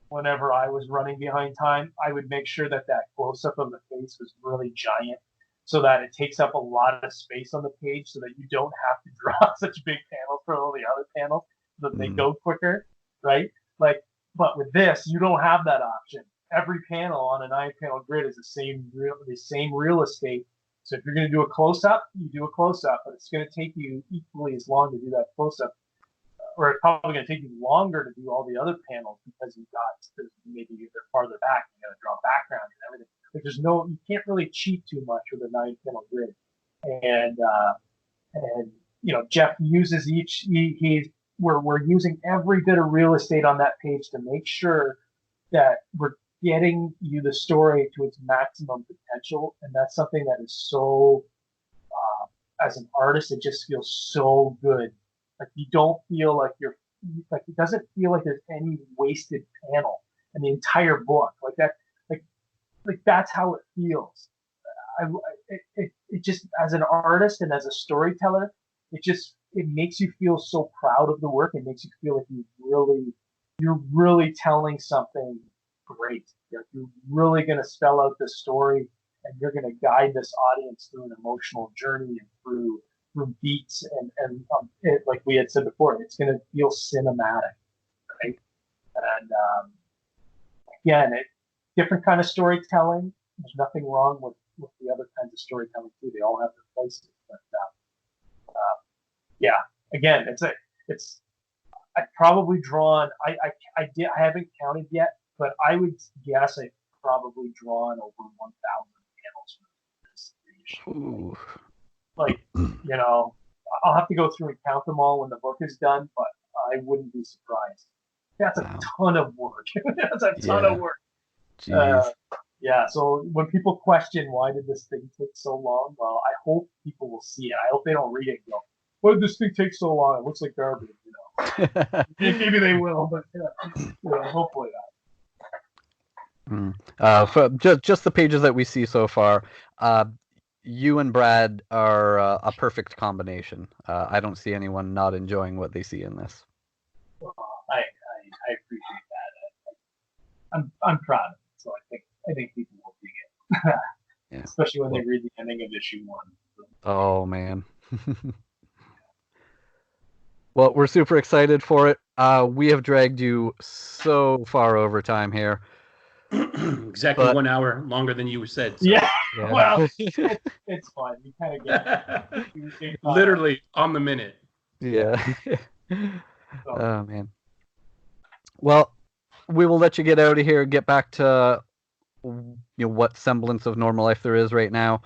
whenever I was running behind time, I would make sure that close up of the face was really giant, so that it takes up a lot of space on the page, so that you don't have to draw such big panels for all the other panels, so that they go quicker, right? Like, but with this, you don't have that option. Every panel on a 9-panel grid is the same real estate. So if you're going to do a close-up, you do a close-up, but it's going to take you equally as long to do that close-up, or it's probably going to take you longer to do all the other panels because maybe they're farther back. You got to draw background and everything. Like you can't really cheat too much with a 9-panel grid. And Geoff uses we're using every bit of real estate on that page to make sure that we're getting you the story to its maximum potential. And that's something that is so, as an artist, it just feels so good. Like, you don't feel like it doesn't feel like there's any wasted panel in the entire book. Like that, like that's how it feels. It just, as an artist and as a storyteller, it makes you feel so proud of the work. It makes you feel like you're really telling something great. You're really going to spell out the story, and you're going to guide this audience through an emotional journey and through beats and like we had said before, it's going to feel cinematic, right? And again, different kind of storytelling. There's nothing wrong with the other kinds of storytelling too. They all have their places, but yeah. Again, I've probably drawn. I haven't counted yet, but I would guess I've probably drawn over 1,000 panels for this issue. Ooh. Like, I'll have to go through and count them all when the book is done, but I wouldn't be surprised. That's a ton of work. That's a ton of work. Yeah, so when people question why did this thing take so long, well, I hope people will see it. I hope they don't read it and go, why did this thing take so long? It looks like garbage, Maybe they will, but hopefully not. For just the pages that we see so far, you and Brad are a perfect combination. I don't see anyone not enjoying what they see in this. Well, I appreciate that. I'm proud of it, so I think people will dig it. Yeah. Especially when they read the ending of issue 1. Oh man. Well, we're super excited for it. We have dragged you so far over time here. Exactly 1 hour longer than you said. So. Yeah. Well, it's fun. You kind of get literally on the minute. Yeah. Oh man. Well, we will let you get out of here and get back to what semblance of normal life there is right now.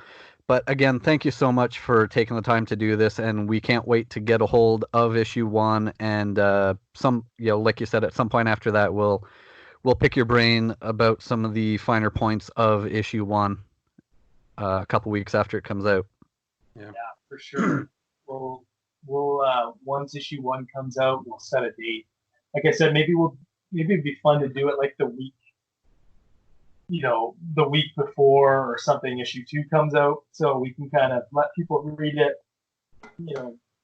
But again, thank you so much for taking the time to do this, and we can't wait to get a hold of issue 1 and like you said, at some point after that we'll pick your brain about some of the finer points of issue 1 a couple weeks after it comes out. Yeah, for sure. We'll once issue 1 comes out, we'll set a date. Like I said, maybe it'd be fun to do it like the week before or something issue 2 comes out, so we can kind of let people read it,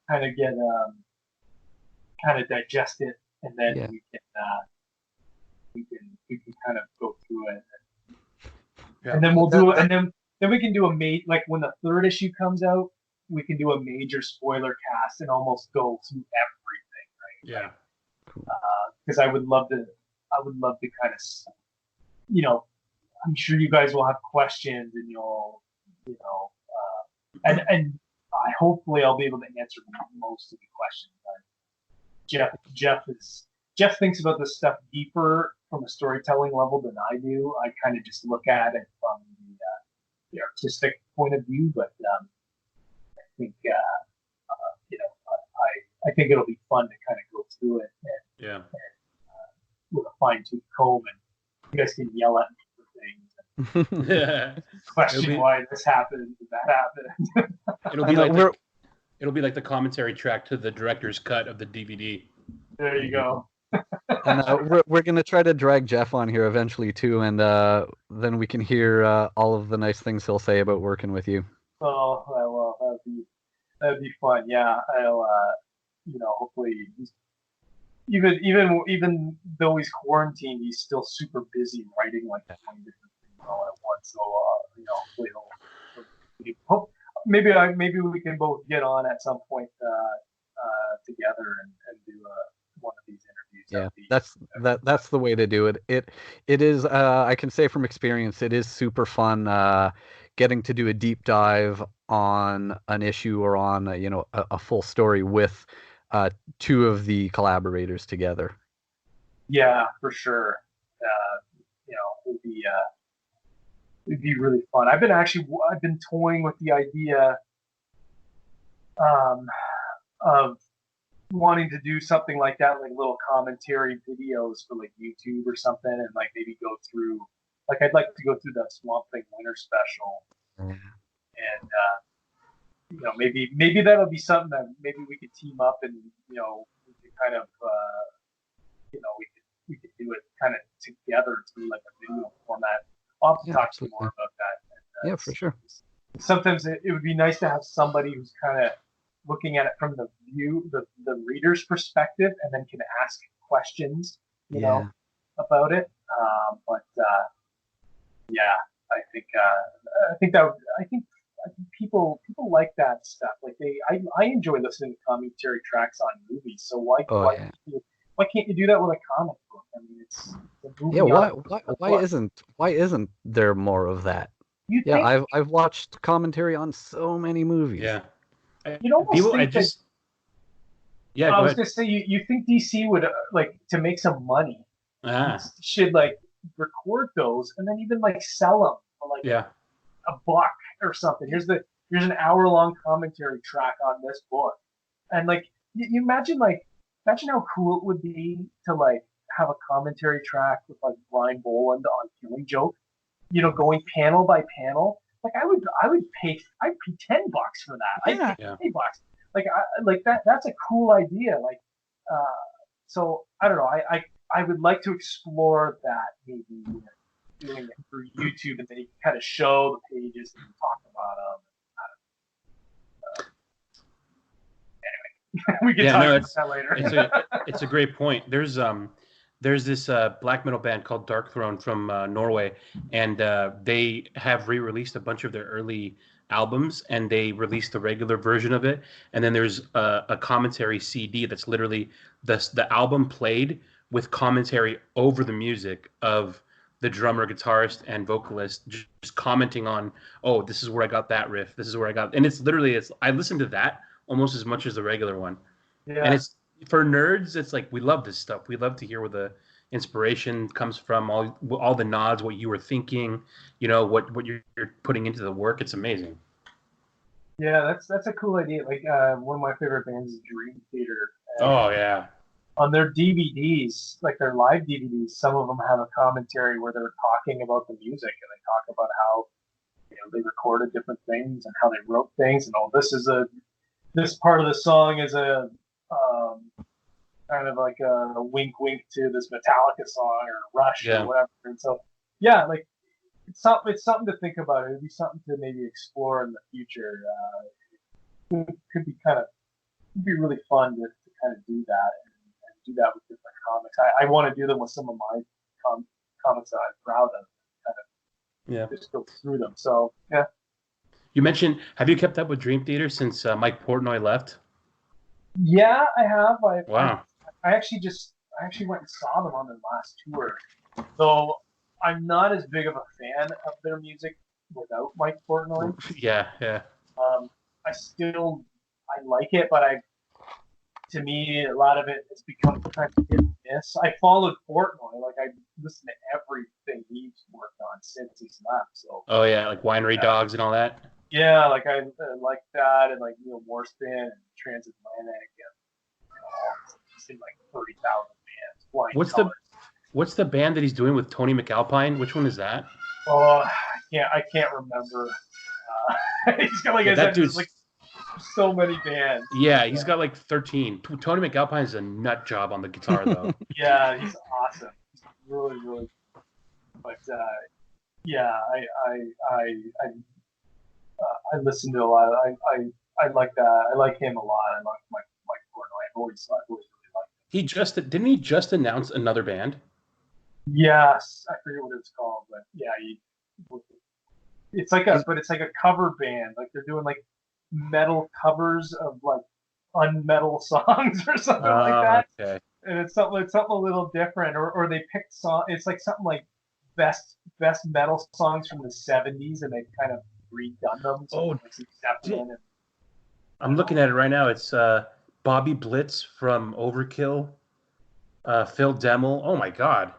kind of get kind of digest it, and then we can kind of go through it, and then we'll do it, and then we can do like when the 3rd issue comes out, we can do a major spoiler cast and almost go through everything, right? Yeah. Because I would love to kind of, I'm sure you guys will have questions, and and I hopefully I'll be able to answer most of the questions. Geoff thinks about this stuff deeper from a storytelling level than I do. I kind of just look at it from the artistic point of view, but I think I think it'll be fun to kind of go through it and with a fine-tooth comb, and you guys can yell at me for things, question why this happened, that happened. It'll be like the commentary track to the director's cut of the DVD. There you go. And we're gonna try to drag Geoff on here eventually too, and then we can hear all of the nice things he'll say about working with you. Oh, well, that'd be fun. Yeah, I'll hopefully even though he's quarantined, he's still super busy writing like 20 different things all at once. So hopefully maybe we can both get on at some point together and do one of these interviews. Yeah, that's the way to do it. It is. I can say from experience, it is super fun getting to do a deep dive on an issue or on a full story with two of the collaborators together. Yeah, for sure. It'd be really fun. I've been toying with the idea of wanting to do something like that, like little commentary videos for like YouTube or something, and like maybe go through, like I'd like to go through that Swamp Thing winter special, and maybe that'll be something that maybe we could team up, and we could kind of we could do it kind of together through like a video format. I'll have to talk to you more about that. Yeah, for sure. Sometimes it would be nice to have somebody who's kind of looking at it from the reader's perspective, and then can ask questions, about it. I think people like that stuff. Like I enjoy listening to commentary tracks on movies. So why can't you do that with a comic book? I mean, it's a movie. Yeah, why isn't there more of that? I've watched commentary on so many movies. Yeah. I was gonna say you think DC would like to make some money should like record those and then even like sell them for like a buck or something. Here's an hour-long commentary track on this book, and like you imagine how cool it would be to like have a commentary track with like Brian Boland on Killing Joke, going panel by panel. Like I'd pay $10 for that. Yeah. I'd pay $10. Like that's a cool idea. Like so I don't know. I would like to explore that, maybe doing it through YouTube, and then you can kind of show the pages and talk about them. Anyway, we can talk about that later. It's a great point. There's this black metal band called Dark Throne from Norway, and they have re-released a bunch of their early albums, and they released the regular version of it, and then there's a commentary CD that's literally the album played with commentary over the music of the drummer, guitarist, and vocalist just commenting on, oh, this is where I got that riff, this is where I got, and it's I listen to that almost as much as the regular one. Yeah. And it's, for nerds, it's like, we love this stuff. We love to hear where the inspiration comes from, all the nods, what you were thinking, what you're putting into the work. It's amazing. Yeah, that's a cool idea. Like one of my favorite bands is Dream Theater. Oh yeah. On their DVDs, like their live DVDs, some of them have a commentary where they're talking about the music, and they talk about how they recorded different things and how they wrote things, and this part of the song is a kind of like a wink to this Metallica song or Rush or whatever. And so like it's something to think about. It would be something to maybe explore in the future. It could be really fun to kind of do that and do that with different comics. I want to do them with some of my comics that I'm proud of, kind of just go through them. So yeah. You mentioned, have you kept up with Dream Theater since Mike Portnoy left? Yeah, I have. Wow. I actually went and saw them on their last tour. So I'm not as big of a fan of their music without Mike Portnoy. Yeah, yeah. I like it, but to me, a lot of it has become kind of hit and miss. I followed Portnoy, like I listened to everything he's worked on since he's left. So. Oh yeah, like Winery Dogs and all that. Yeah, like I like that, and like Neil Morspin and Transatlantic, and just in like 30,000 bands. What's the band that he's doing with Tony McAlpine? Which one is that? Oh, I can't remember. He's got like that dude's like so many bands. Yeah, he's got like 13. Tony McAlpine is a nut job on the guitar though. Yeah, he's awesome. He's really, really. But yeah, I listen to a lot. I like that. I like him a lot. I like Mike Portnoy. I've always really liked him. Didn't he just announce another band? Yes, I forget what it's called, but yeah, it's like a cover band. Like they're doing like metal covers of like unmetal songs or something like that. Okay. And it's something a little different, or they picked song. It's like something like best metal songs from the 70s, and they've kind of redone them. So I'm looking at it right now. It's Bobby Blitz from Overkill, Phil Demmel. Oh my God.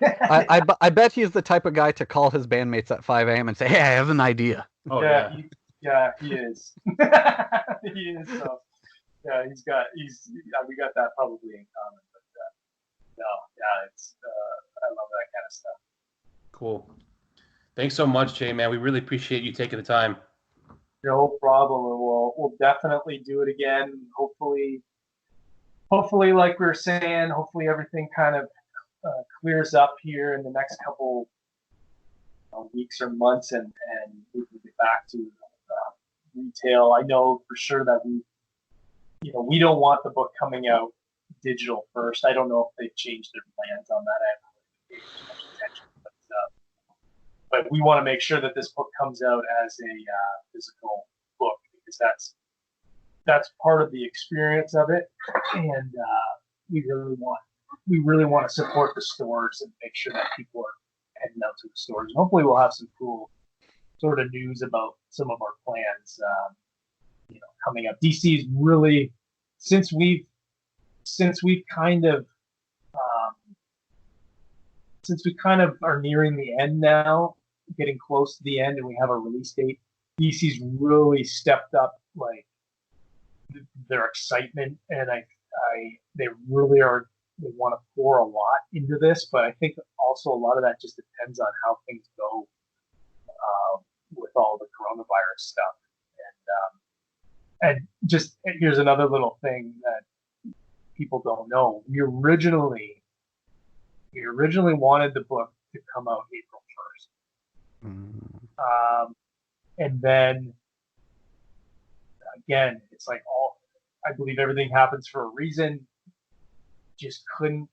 I bet he's the type of guy to call his bandmates at 5 a.m. and say, "Hey, I have an idea." Oh yeah, he is. He is. So yeah, we got that probably in common. But no, yeah, I love that kind of stuff. Cool. Thanks so much, Jay, man. We really appreciate you taking the time. No problem. We'll definitely do it again. Hopefully, like we were saying, hopefully everything kind of clears up here in the next couple weeks or months, and we can get back to retail. I know for sure that we don't want the book coming out digital first. I don't know if they've changed their plans on that. I haven't really paid much attention, but we want to make sure that this book comes out as a physical book, because that's part of the experience of it, and we really want to support the stores and make sure that people are heading out to the stores. And hopefully, we'll have some cool sort of news about some of our plans, coming up. DC is really, since we've kind of are nearing the end now, getting close to the end, and we have a release date. DC's really stepped up like their excitement, and they really are. They want to pour a lot into this, but I think also a lot of that just depends on how things go with all the coronavirus stuff. And just here's another little thing that people don't know. We originally wanted the book to come out April 1st. And then again, it's like I believe everything happens for a reason. Just couldn't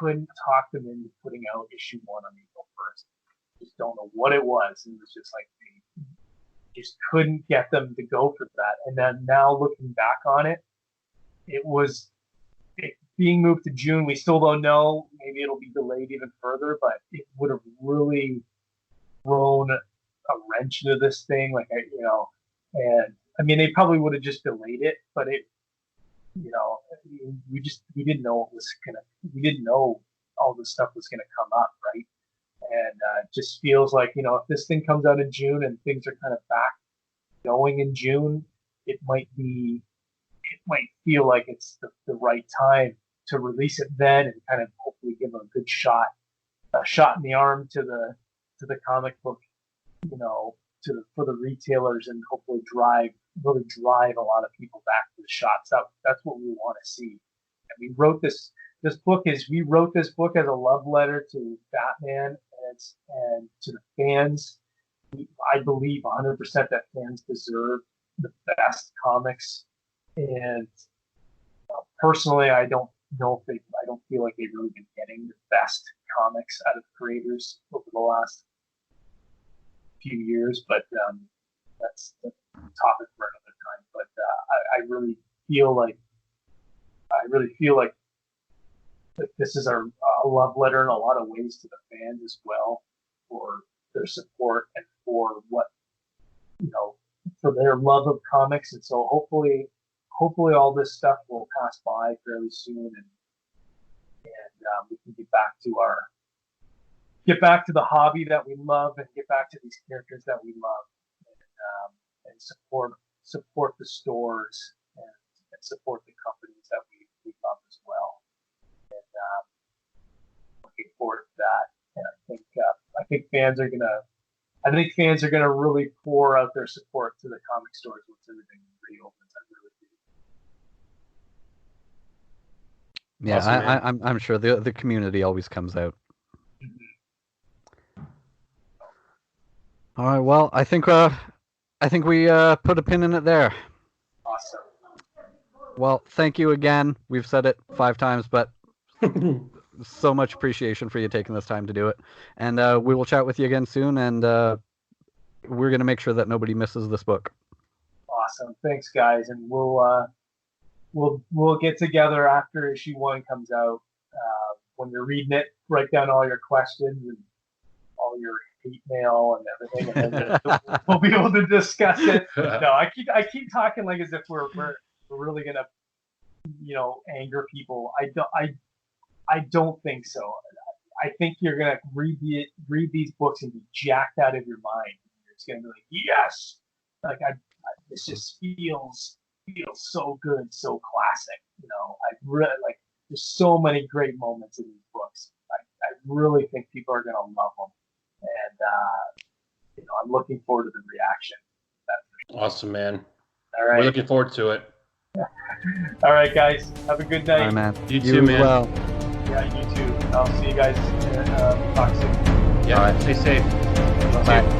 talk them into putting out issue 1 on April 1st. Just don't know what it was. It was just like they just couldn't get them to go for that. And then now looking back on it, it being moved to June. We still don't know. Maybe it'll be delayed even further, but it would have really thrown a wrench into this thing. And I mean, they probably would have just delayed it, but we didn't know we didn't know all this stuff was gonna come up, right? And it just feels like, if this thing comes out in June and things are kind of back going in June, it might feel like it's the right time to release it then, and kind of hopefully give a good shot in the arm to the comic book, for the retailers, and hopefully really drive a lot of people back to the shops. That's what we want to see. And we wrote this book as a love letter to Batman and to the fans. I believe 100% that fans deserve the best comics, and personally, I don't feel like they've really been getting the best comics out of creators over the last few years, but that's the topic for another time. But I really feel like this is a love letter in a lot of ways to the fans as well, for their support and for what, for their love of comics. And so hopefully all this stuff will pass by fairly soon, and we can get back to the hobby that we love, and get back to these characters that we love, and support the stores, and support the companies that we love as well. And looking forward to that. And I think fans are gonna really pour out their support to the comic stores once everything reopens. I really do. Yeah, Awesome, I'm sure the community always comes out. Mm-hmm. All right, well, I think we put a pin in it there. Awesome. Well, thank you again. We've said it 5 times, but so much appreciation for you taking this time to do it. And we will chat with you again soon, and we're going to make sure that nobody misses this book. Awesome. Thanks, guys. And we'll get together after issue 1 comes out. When you're reading it, write down all your questions and all your hate mail and everything, and then we'll be able to discuss it. No, I keep talking like as if we're really gonna, anger people. I don't think so. I think you're gonna read these books and be jacked out of your mind. It's gonna be like, yes, like this just feels so good, so classic. I really like. There's so many great moments in these books. I really think people are gonna love them, and I'm looking forward to the reaction. Awesome, man. All right. We're looking forward to it. All right, guys. Have a good night. All right, man. You too, man. Well. Yeah, you too. I'll see you guys. Talk soon. Yeah. All right. Stay safe. You too. Bye.